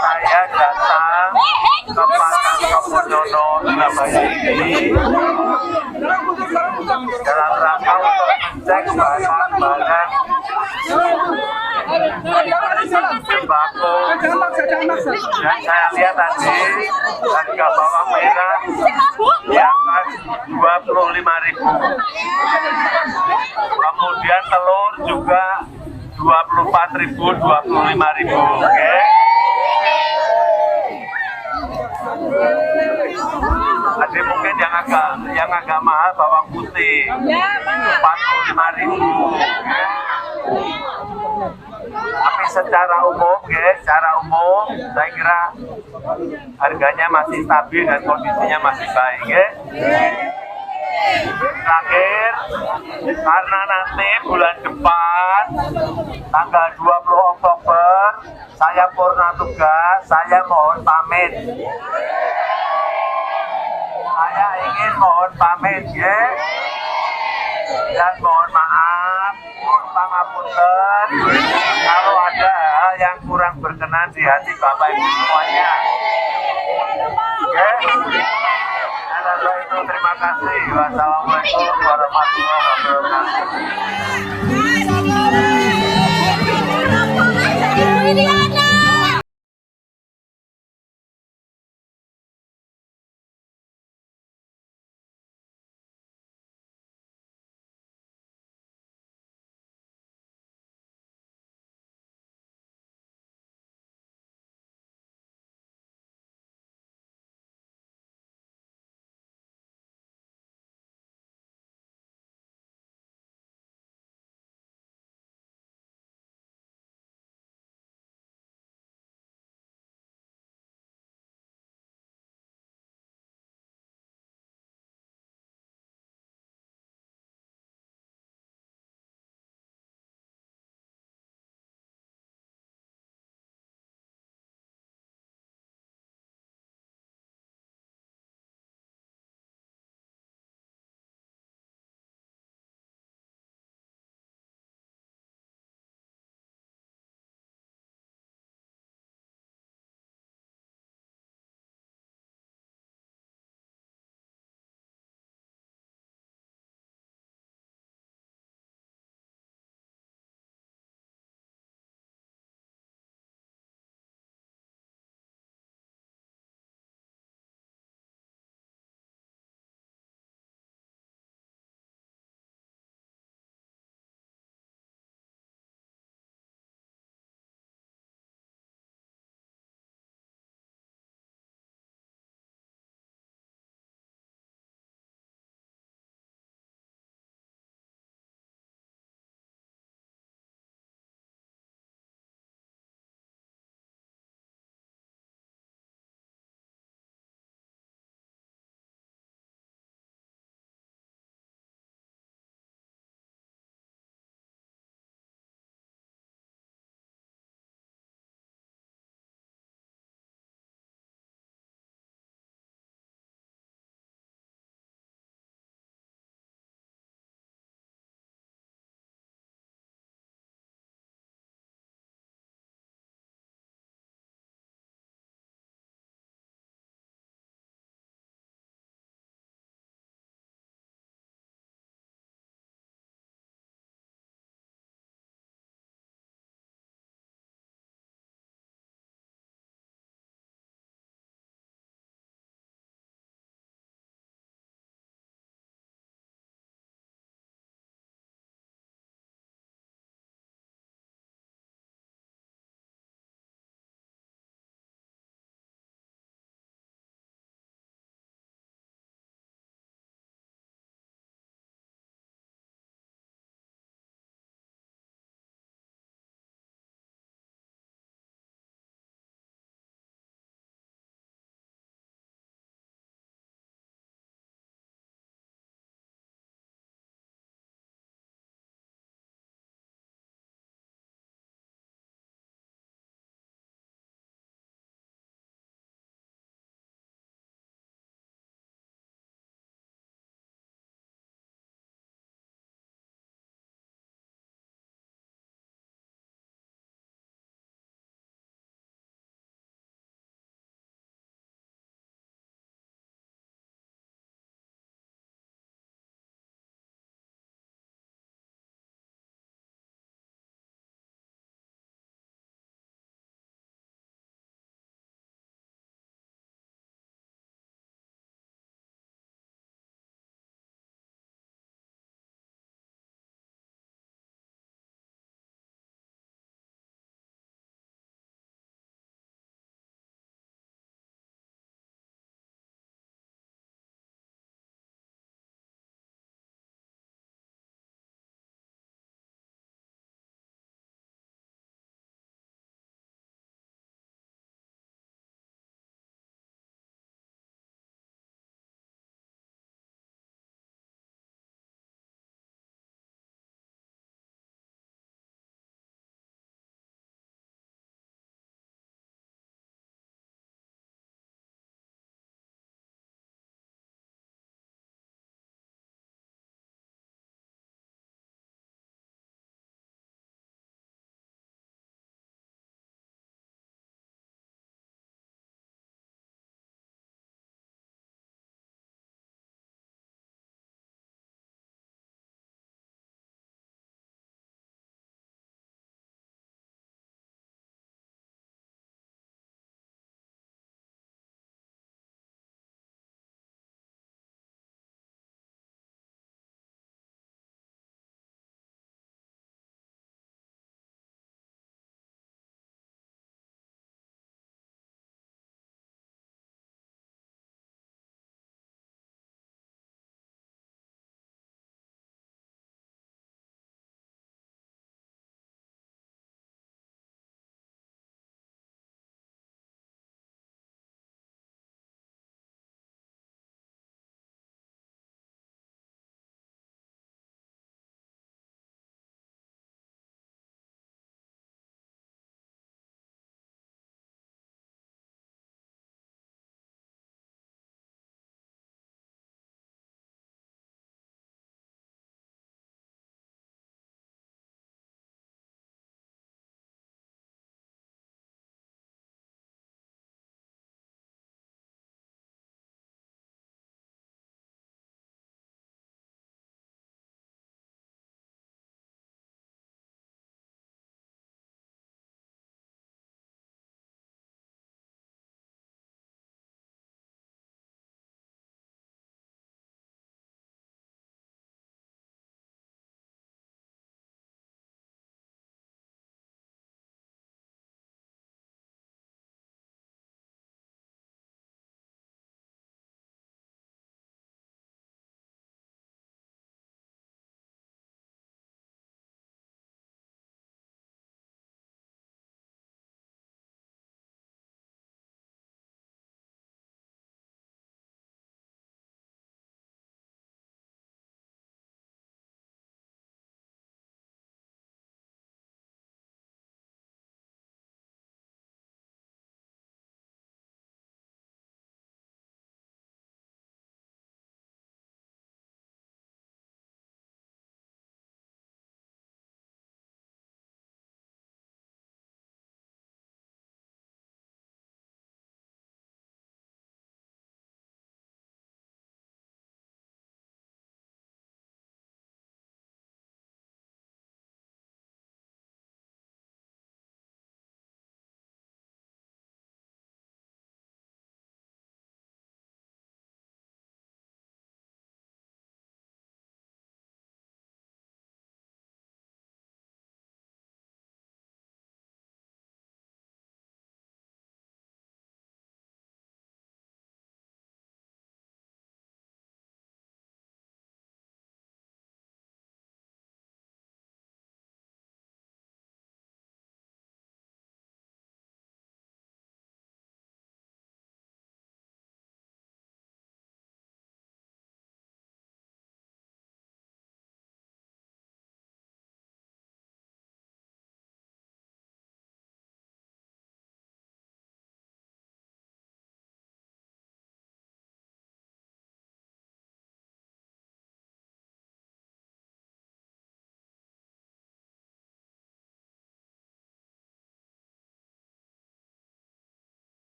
Saya datang ke Pasar Kepunono Surabaya ini dalam rangka untuk mengecek barang-barang sembako, dan saya lihat tadi harga bawang merah di atas 25.000, kemudian telur juga 24.000, 25.000, oke? Ada mungkin yang agak mahal bawang putih 45.000. Tapi secara umum, saya kira harganya masih stabil dan kondisinya masih baik. Terakhir, karena nanti bulan depan, tanggal 20 Oktober, saya purna tugas, saya mohon pamit. Saya ingin mohon pamit, dan mohon maaf, pun pangapunten, kalau ada hal yang kurang berkenan di hati Bapak Ibu semuanya. Dan itu terima kasih. Wassalamualaikum warahmatullahi wabarakatuh.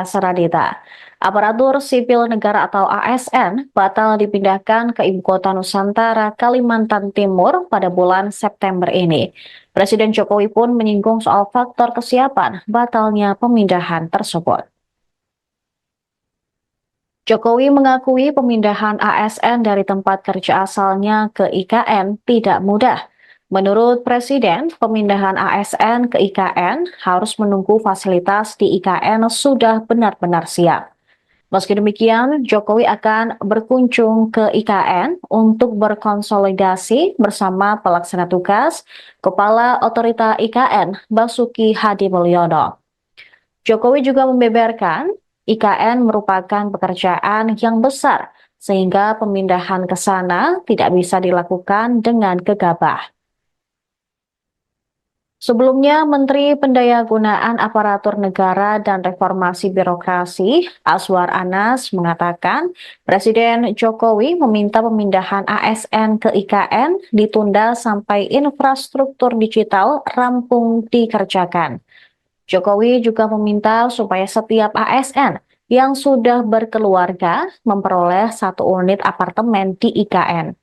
Saradita. Aparatur Sipil Negara atau ASN batal dipindahkan ke Ibu Kota Nusantara, Kalimantan Timur pada bulan September ini. Presiden Jokowi pun menyinggung soal faktor kesiapan batalnya pemindahan tersebut. Jokowi mengakui pemindahan ASN dari tempat kerja asalnya ke IKN tidak mudah. Menurut Presiden, pemindahan ASN ke IKN harus menunggu fasilitas di IKN sudah benar-benar siap. Meski demikian, Jokowi akan berkunjung ke IKN untuk berkonsolidasi bersama pelaksana tugas Kepala Otorita IKN Basuki Hadi Mulyono. Jokowi juga membeberkan IKN merupakan pekerjaan yang besar sehingga pemindahan ke sana tidak bisa dilakukan dengan gegabah. Sebelumnya, Menteri Pendayagunaan Aparatur Negara dan Reformasi Birokrasi, Azwar Anas, mengatakan Presiden Jokowi meminta pemindahan ASN ke IKN ditunda sampai infrastruktur digital rampung dikerjakan. Jokowi juga meminta supaya setiap ASN yang sudah berkeluarga memperoleh 1 unit apartemen di IKN.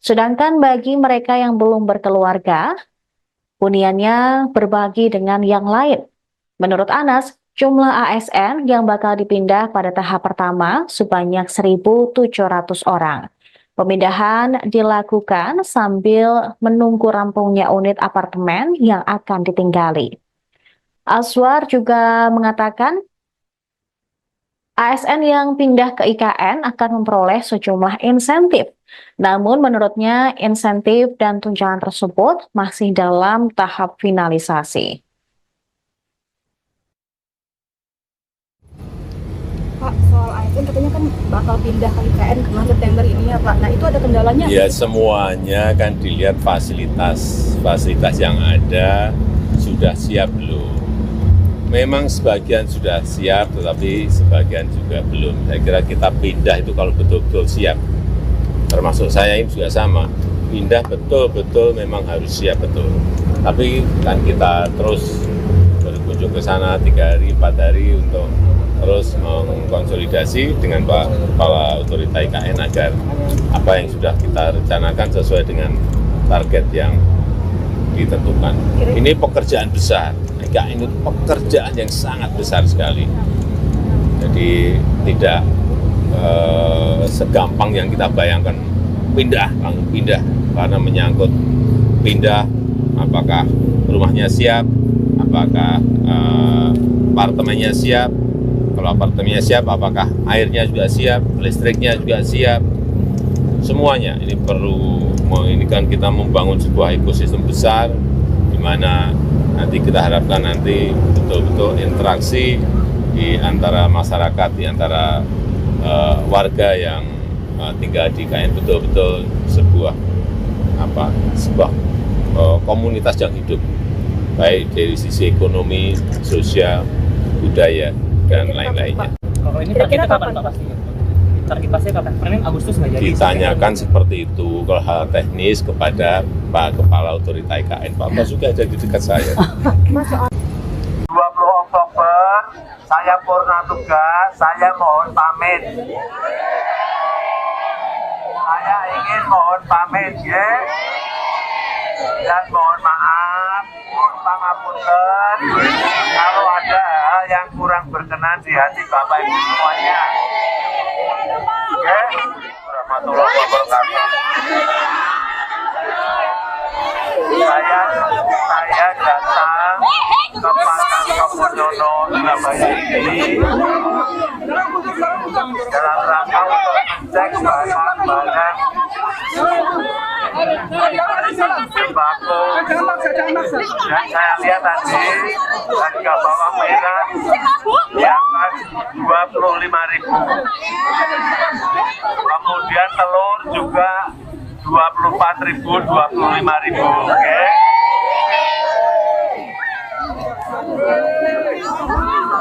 Sedangkan bagi mereka yang belum berkeluarga, huniannya berbagi dengan yang lain. Menurut Anas, jumlah ASN yang bakal dipindah pada tahap pertama sebanyak 1.700 orang. Pemindahan dilakukan sambil menunggu rampungnya unit apartemen yang akan ditinggali. Azwar juga mengatakan ASN yang pindah ke IKN akan memperoleh sejumlah insentif. Namun menurutnya insentif dan tunjangan tersebut masih dalam tahap finalisasi. Pak, soal ASN katanya kan bakal pindah ke IKN bulan September ini ya Pak. Nah itu ada kendalanya? Ya semuanya kan dilihat fasilitas yang ada sudah siap belum. Memang sebagian sudah siap, tetapi sebagian juga belum. Saya kira kita pindah itu kalau betul-betul siap. Termasuk saya ini juga sama. Pindah betul-betul memang harus siap betul. Tapi kan kita terus berkunjung ke sana 3 hari, 4 hari untuk terus mengkonsolidasi dengan Pak Kepala Otorita IKN agar apa yang sudah kita rencanakan sesuai dengan target yang ditentukan. Ini pekerjaan besar. IKN itu pekerjaan yang sangat besar sekali. Jadi tidak segampang yang kita bayangkan pindah karena menyangkut pindah apakah rumahnya siap, apakah apartemennya siap, kalau apartemennya siap apakah airnya juga siap, listriknya juga siap, semuanya ini perlu. Ini kan kita membangun sebuah ekosistem besar di mana nanti kita harapkan nanti betul-betul interaksi di antara masyarakat, di antara warga yang tinggal di IKN betul-betul sebuah komunitas yang hidup, baik dari sisi ekonomi, sosial, budaya dan lain-lainnya. Kalau ini targetnya kapan Pak pastinya? Target pastinya kapan? Karena Agustus nggak jadi. Ditanyakan seperti itu kalau hal teknis kepada Pak Kepala Otorita IKN. Pak Basuki ada di dekat saya. 20 Oktober saya purna tugas, saya mohon pamit. Saya ingin mohon pamit ya. Dan mohon maaf, mohon pangapunten kalau ada hal yang kurang berkenan di hati Bapak Ibu semuanya. Oke, warahmatullahi wabarakatuh. Saya datang ke Pasar Kepunono Surabaya ini dalam rangka untuk mengecek barang-barang sembako, dan saya lihat tadi harga bawang merah di atas 25.000. Kemudian telur juga 24.000, 25.000. Oke.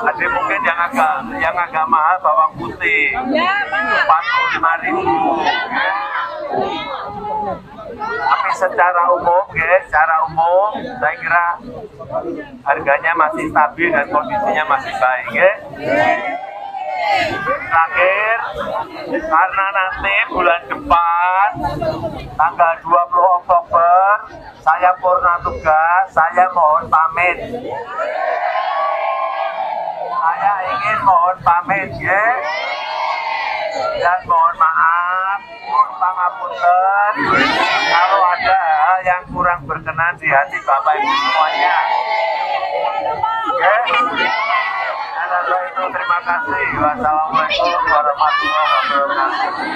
Ada mungkin yang agak mahal bawang putih 45.000. Tapi secara umum, saya kira harganya masih stabil dan kondisinya masih baik. Terakhir, karena nanti bulan depan, tanggal 20 Oktober, saya purna tugas, saya mohon pamit. Saya ingin mohon pamit, dan mohon maaf, pun pangapunten, kalau ada hal yang kurang berkenan di hati Bapak Ibu semuanya. Dan untuk itu terima kasih. Wassalamualaikum warahmatullahi wabarakatuh.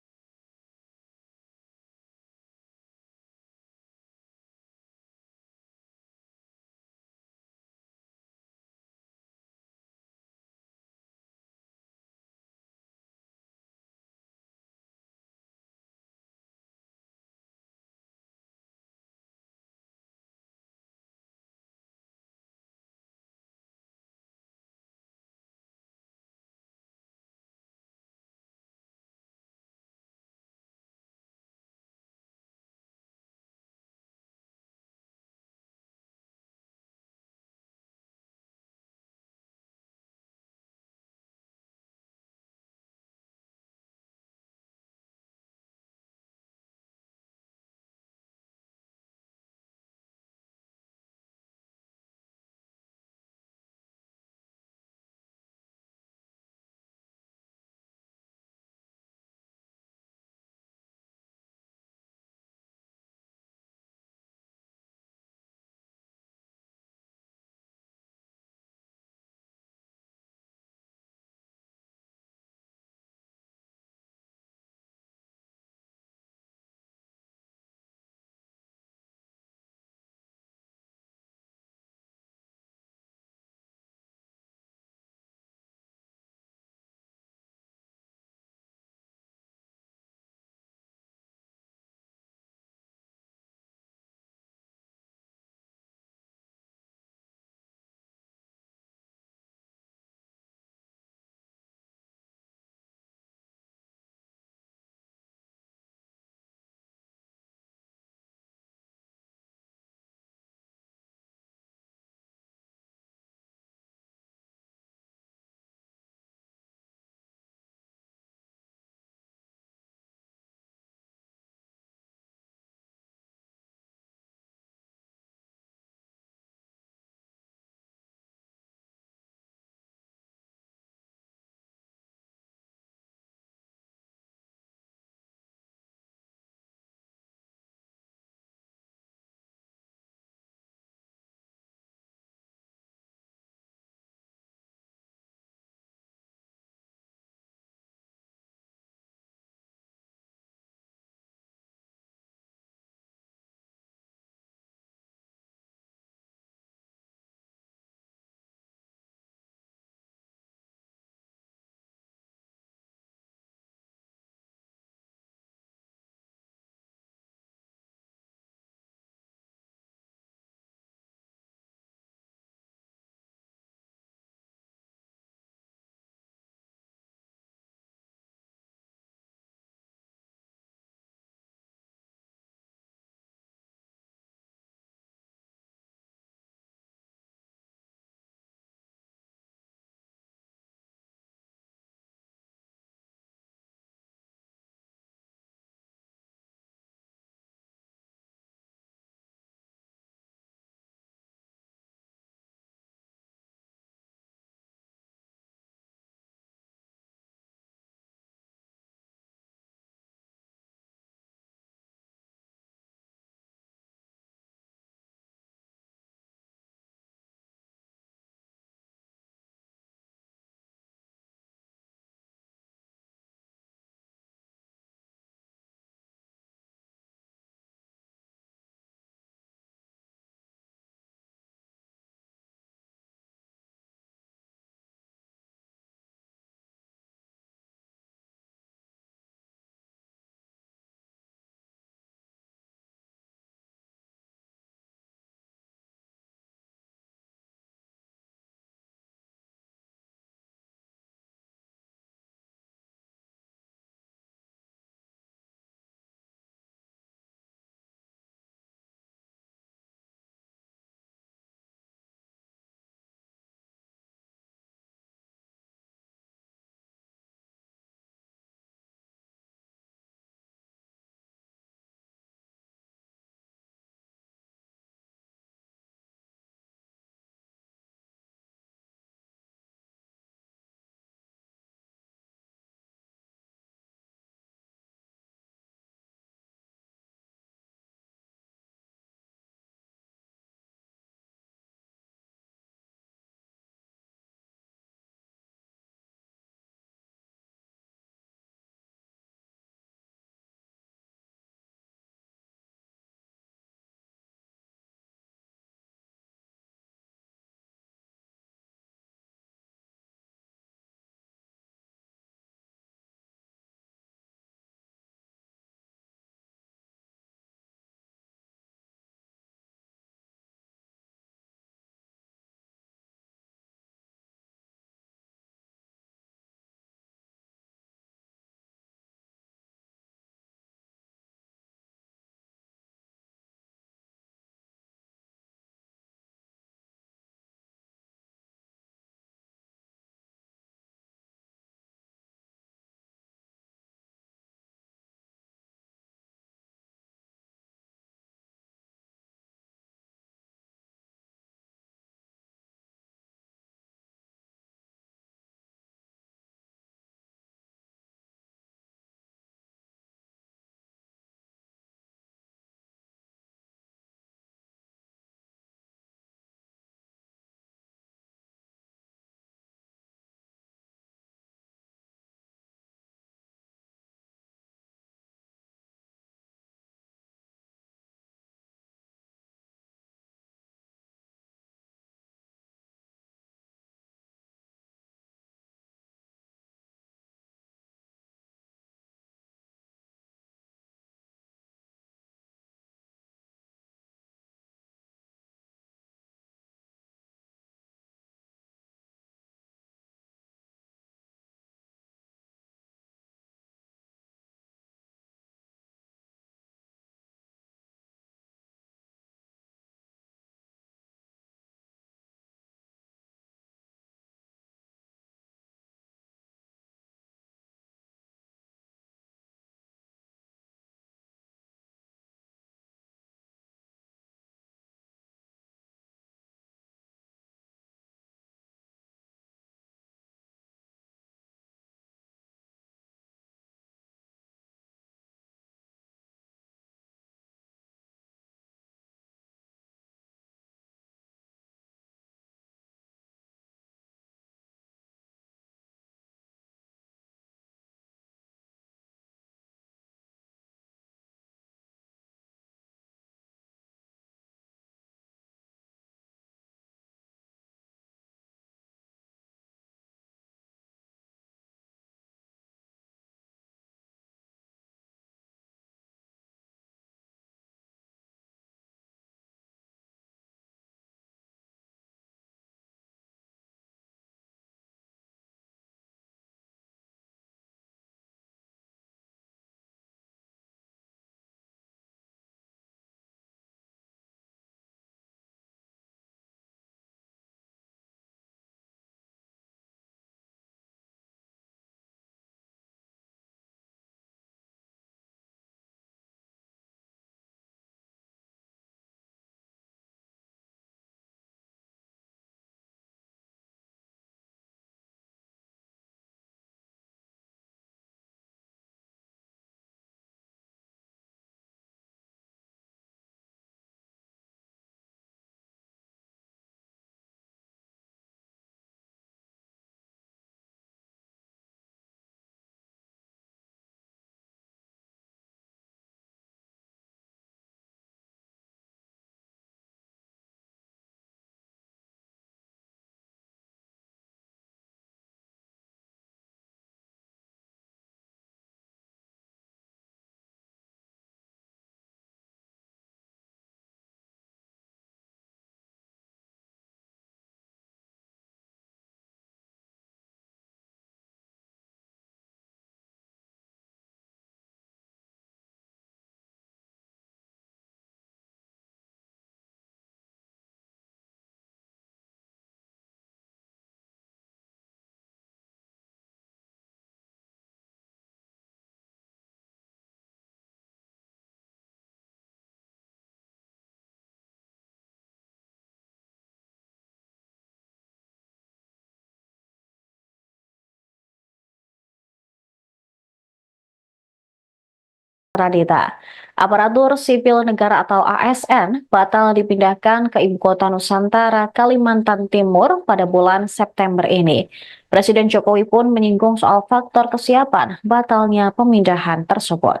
Radita. Aparatur Sipil Negara atau ASN batal dipindahkan ke Ibu Kota Nusantara, Kalimantan Timur pada bulan September ini. Presiden Jokowi pun menyinggung soal faktor kesiapan batalnya pemindahan tersebut.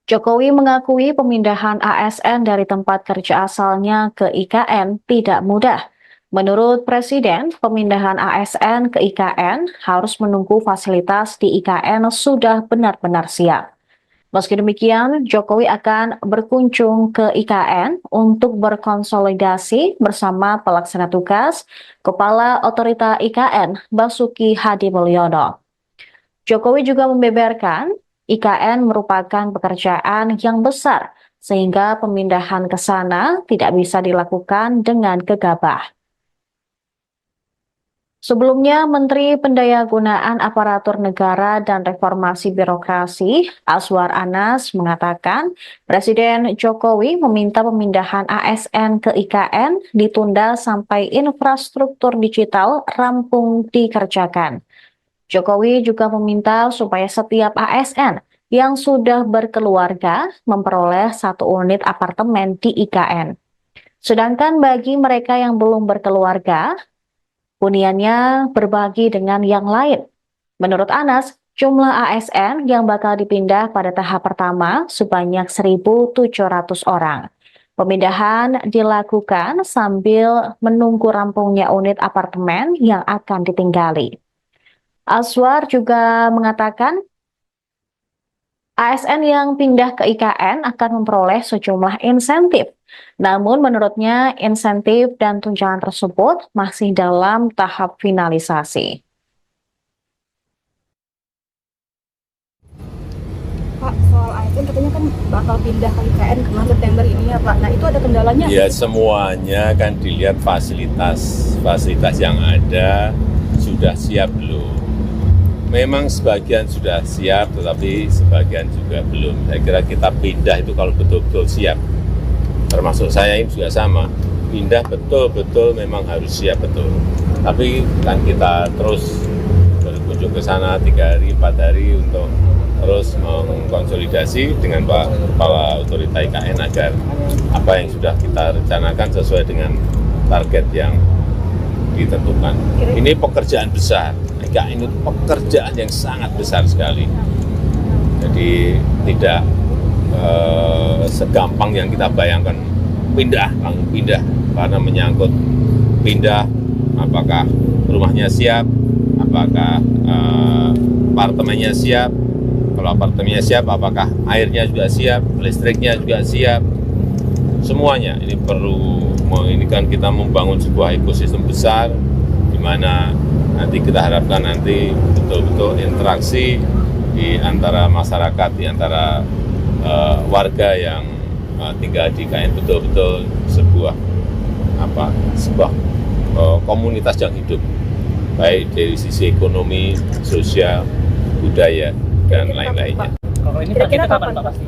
Jokowi mengakui pemindahan ASN dari tempat kerja asalnya ke IKN tidak mudah. Menurut Presiden, pemindahan ASN ke IKN harus menunggu fasilitas di IKN sudah benar-benar siap. Meski demikian, Jokowi akan berkunjung ke IKN untuk berkonsolidasi bersama pelaksana tugas Kepala Otorita IKN Basuki Hadi Mulyono. Jokowi juga membeberkan IKN merupakan pekerjaan yang besar sehingga pemindahan ke sana tidak bisa dilakukan dengan gegabah. Sebelumnya, Menteri Pendayagunaan Aparatur Negara dan Reformasi Birokrasi Azwar Anas mengatakan Presiden Jokowi meminta pemindahan ASN ke IKN ditunda sampai infrastruktur digital rampung dikerjakan. Jokowi juga meminta supaya setiap ASN yang sudah berkeluarga memperoleh 1 unit apartemen di IKN. Sedangkan bagi mereka yang belum berkeluarga, huniannya berbagi dengan yang lain. Menurut Anas, jumlah ASN yang bakal dipindah pada tahap pertama sebanyak 1.700 orang. Pemindahan dilakukan sambil menunggu rampungnya unit apartemen yang akan ditinggali. Azwar juga mengatakan ASN yang pindah ke IKN akan memperoleh sejumlah insentif. Namun menurutnya insentif dan tunjangan tersebut masih dalam tahap finalisasi. Pak, soal ASN katanya kan bakal pindah ke IKN bulan September ini ya Pak. Nah itu ada kendalanya? Ya semuanya kan dilihat fasilitas yang ada sudah siap belum. Memang sebagian sudah siap, tetapi sebagian juga belum. Saya kira kita pindah itu kalau betul-betul siap. Termasuk saya ini juga sama. Pindah betul-betul memang harus siap betul. Tapi kan kita terus berkunjung ke sana 3 hari, 4 hari untuk terus mengkonsolidasi dengan Pak Kepala Otorita IKN agar apa yang sudah kita rencanakan sesuai dengan target yang ditentukan. Ini pekerjaan besar. IKN itu pekerjaan yang sangat besar sekali. Jadi tidak segampang yang kita bayangkan pindah, langsung pindah. Karena menyangkut pindah, apakah rumahnya siap, apakah apartemennya siap. Kalau apartemennya siap, apakah airnya juga siap, listriknya juga siap. Semuanya ini perlu, ini kan kita membangun sebuah ekosistem besar, di mana nanti kita harapkan nanti betul-betul interaksi di antara masyarakat, di antara warga yang tinggal di IKN betul-betul sebuah komunitas yang hidup, baik dari sisi ekonomi, sosial, budaya dan lain-lainnya. Kalau ini targetnya kapan Pak pasti?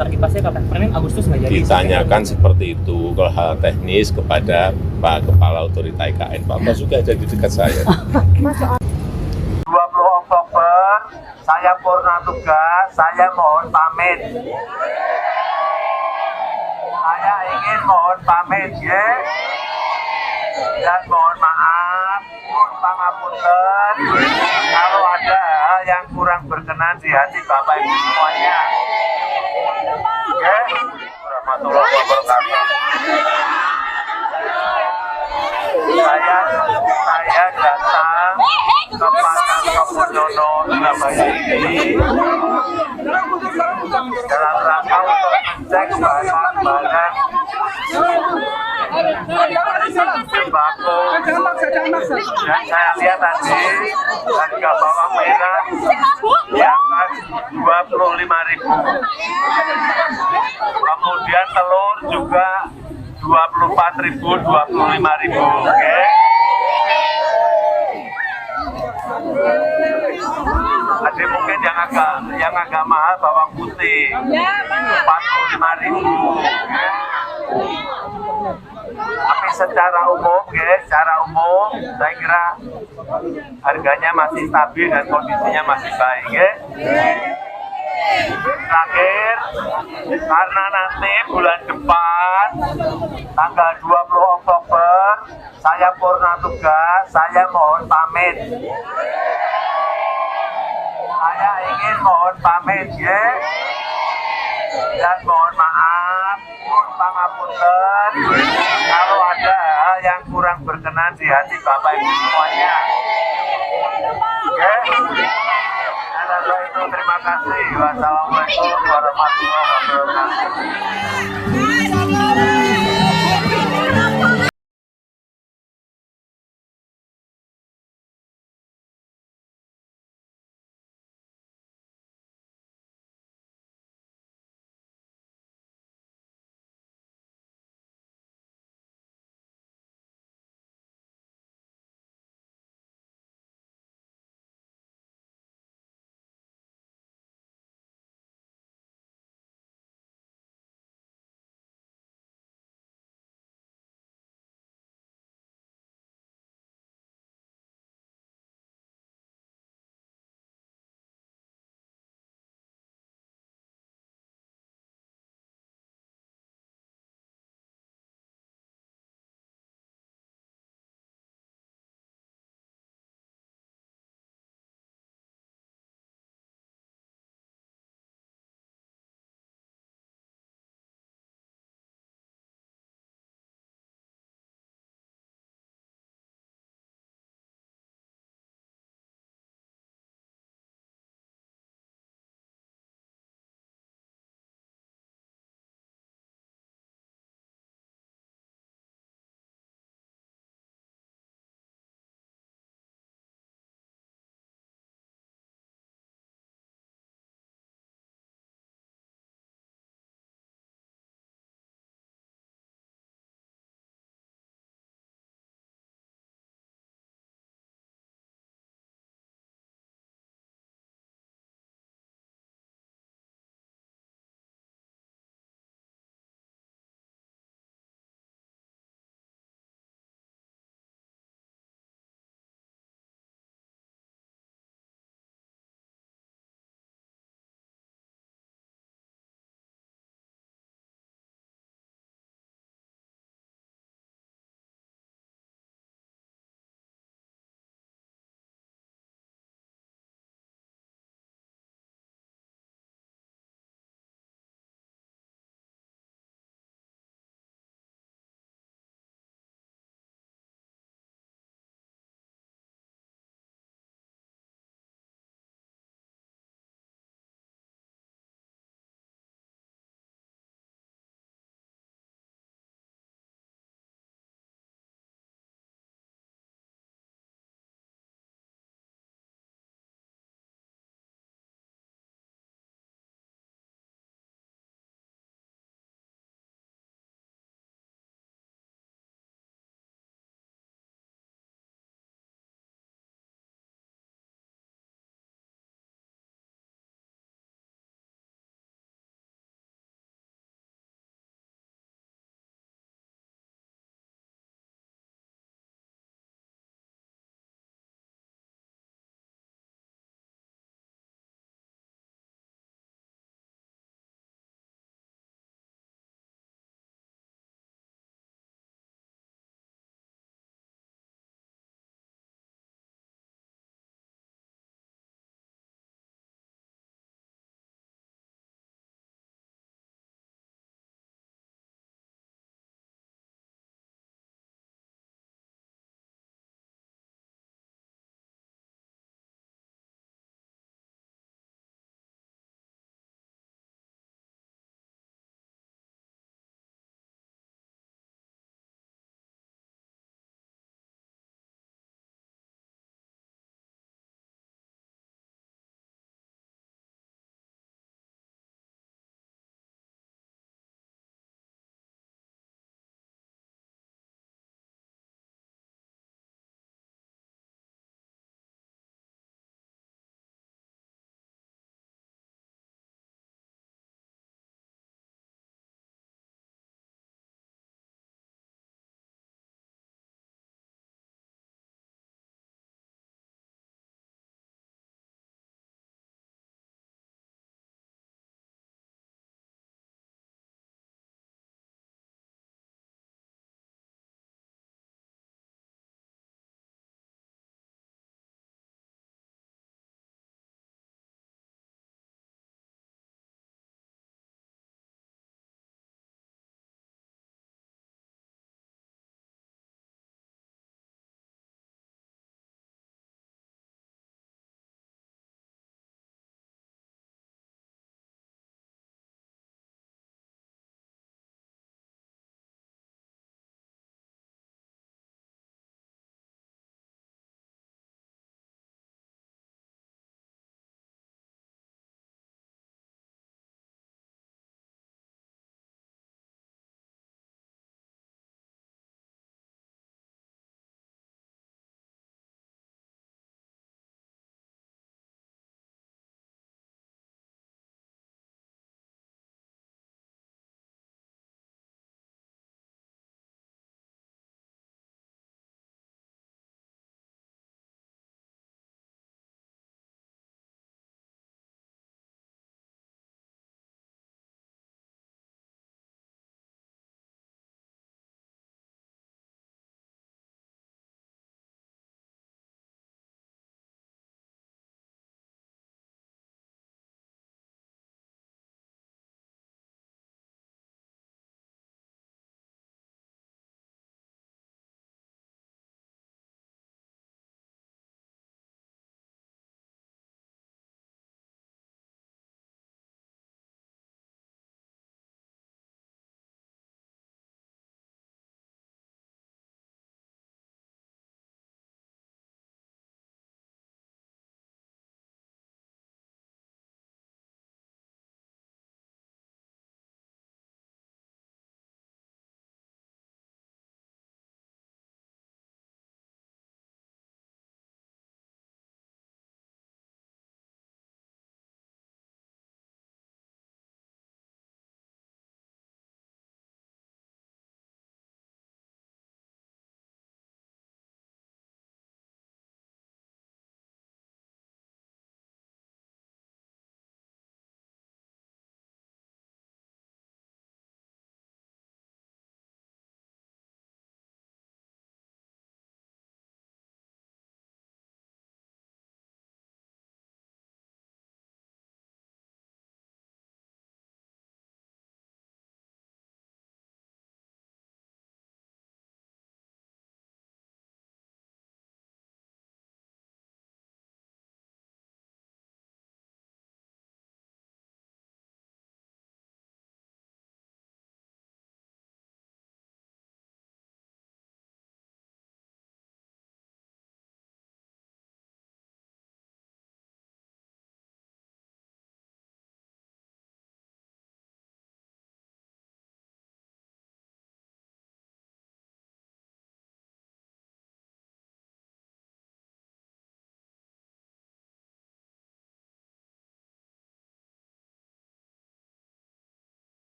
Target pastinya kapan? Permen Agustus nggak jadi? Ditanyakan seperti itu kalau hal teknis kepada Pak Kepala Otorita IKN. Pak Basuki ada di dekat saya. 20 Oktober saya purna tugas, saya mohon pamit. Saya ingin mohon pamit ya. Dan mohon maaf, mohon pangapunten kalau ada hal yang kurang berkenan di hati Bapak Ibu semuanya. Oke, warahmatullahi wabarakatuh. Saya datang ke Pasar Kepudono Surabaya ini dalam rangka untuk mengecek barang-barang sembako, dan saya lihat tadi harga bawang merah di angka 25.000. Kemudian telur juga 24.000, 25.000. Oke. Ada mungkin yang agak mahal bawang putih 45.000. Tapi secara umum, saya kira harganya masih stabil dan kondisinya masih baik. Terakhir, karena nanti bulan depan, tanggal 20 Oktober, saya purna tugas, saya mohon pamit. Saya ingin mohon pamit, dan mohon maaf, mohon pangapunten, kalau ada hal yang kurang berkenan di hati Bapak Ibu semuanya. Dan itu terima kasih. Wassalamualaikum warahmatullahi wabarakatuh.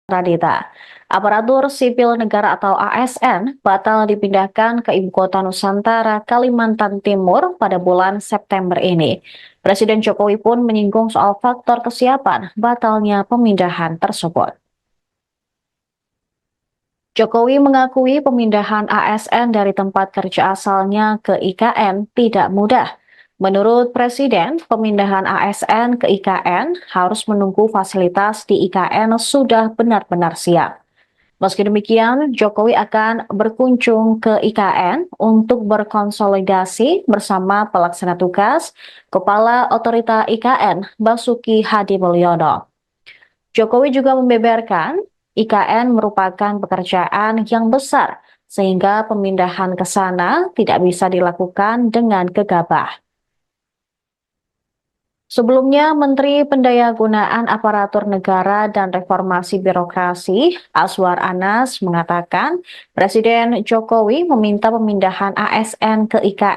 Radita. Aparatur sipil negara atau ASN batal dipindahkan ke Ibu Kota Nusantara, Kalimantan Timur pada bulan September ini. Presiden Jokowi pun menyinggung soal faktor kesiapan batalnya pemindahan tersebut. Jokowi mengakui pemindahan ASN dari tempat kerja asalnya ke IKN tidak mudah. Menurut Presiden, pemindahan ASN ke IKN harus menunggu fasilitas di IKN sudah benar-benar siap. Meski demikian, Jokowi akan berkunjung ke IKN untuk berkonsolidasi bersama pelaksana tugas Kepala Otorita IKN Basuki Hadi Mulyono. Jokowi juga membeberkan IKN merupakan pekerjaan yang besar sehingga pemindahan ke sana tidak bisa dilakukan dengan gegabah. Sebelumnya, Menteri Pendayagunaan Aparatur Negara dan Reformasi Birokrasi Azwar Anas mengatakan Presiden Jokowi meminta pemindahan ASN ke IKN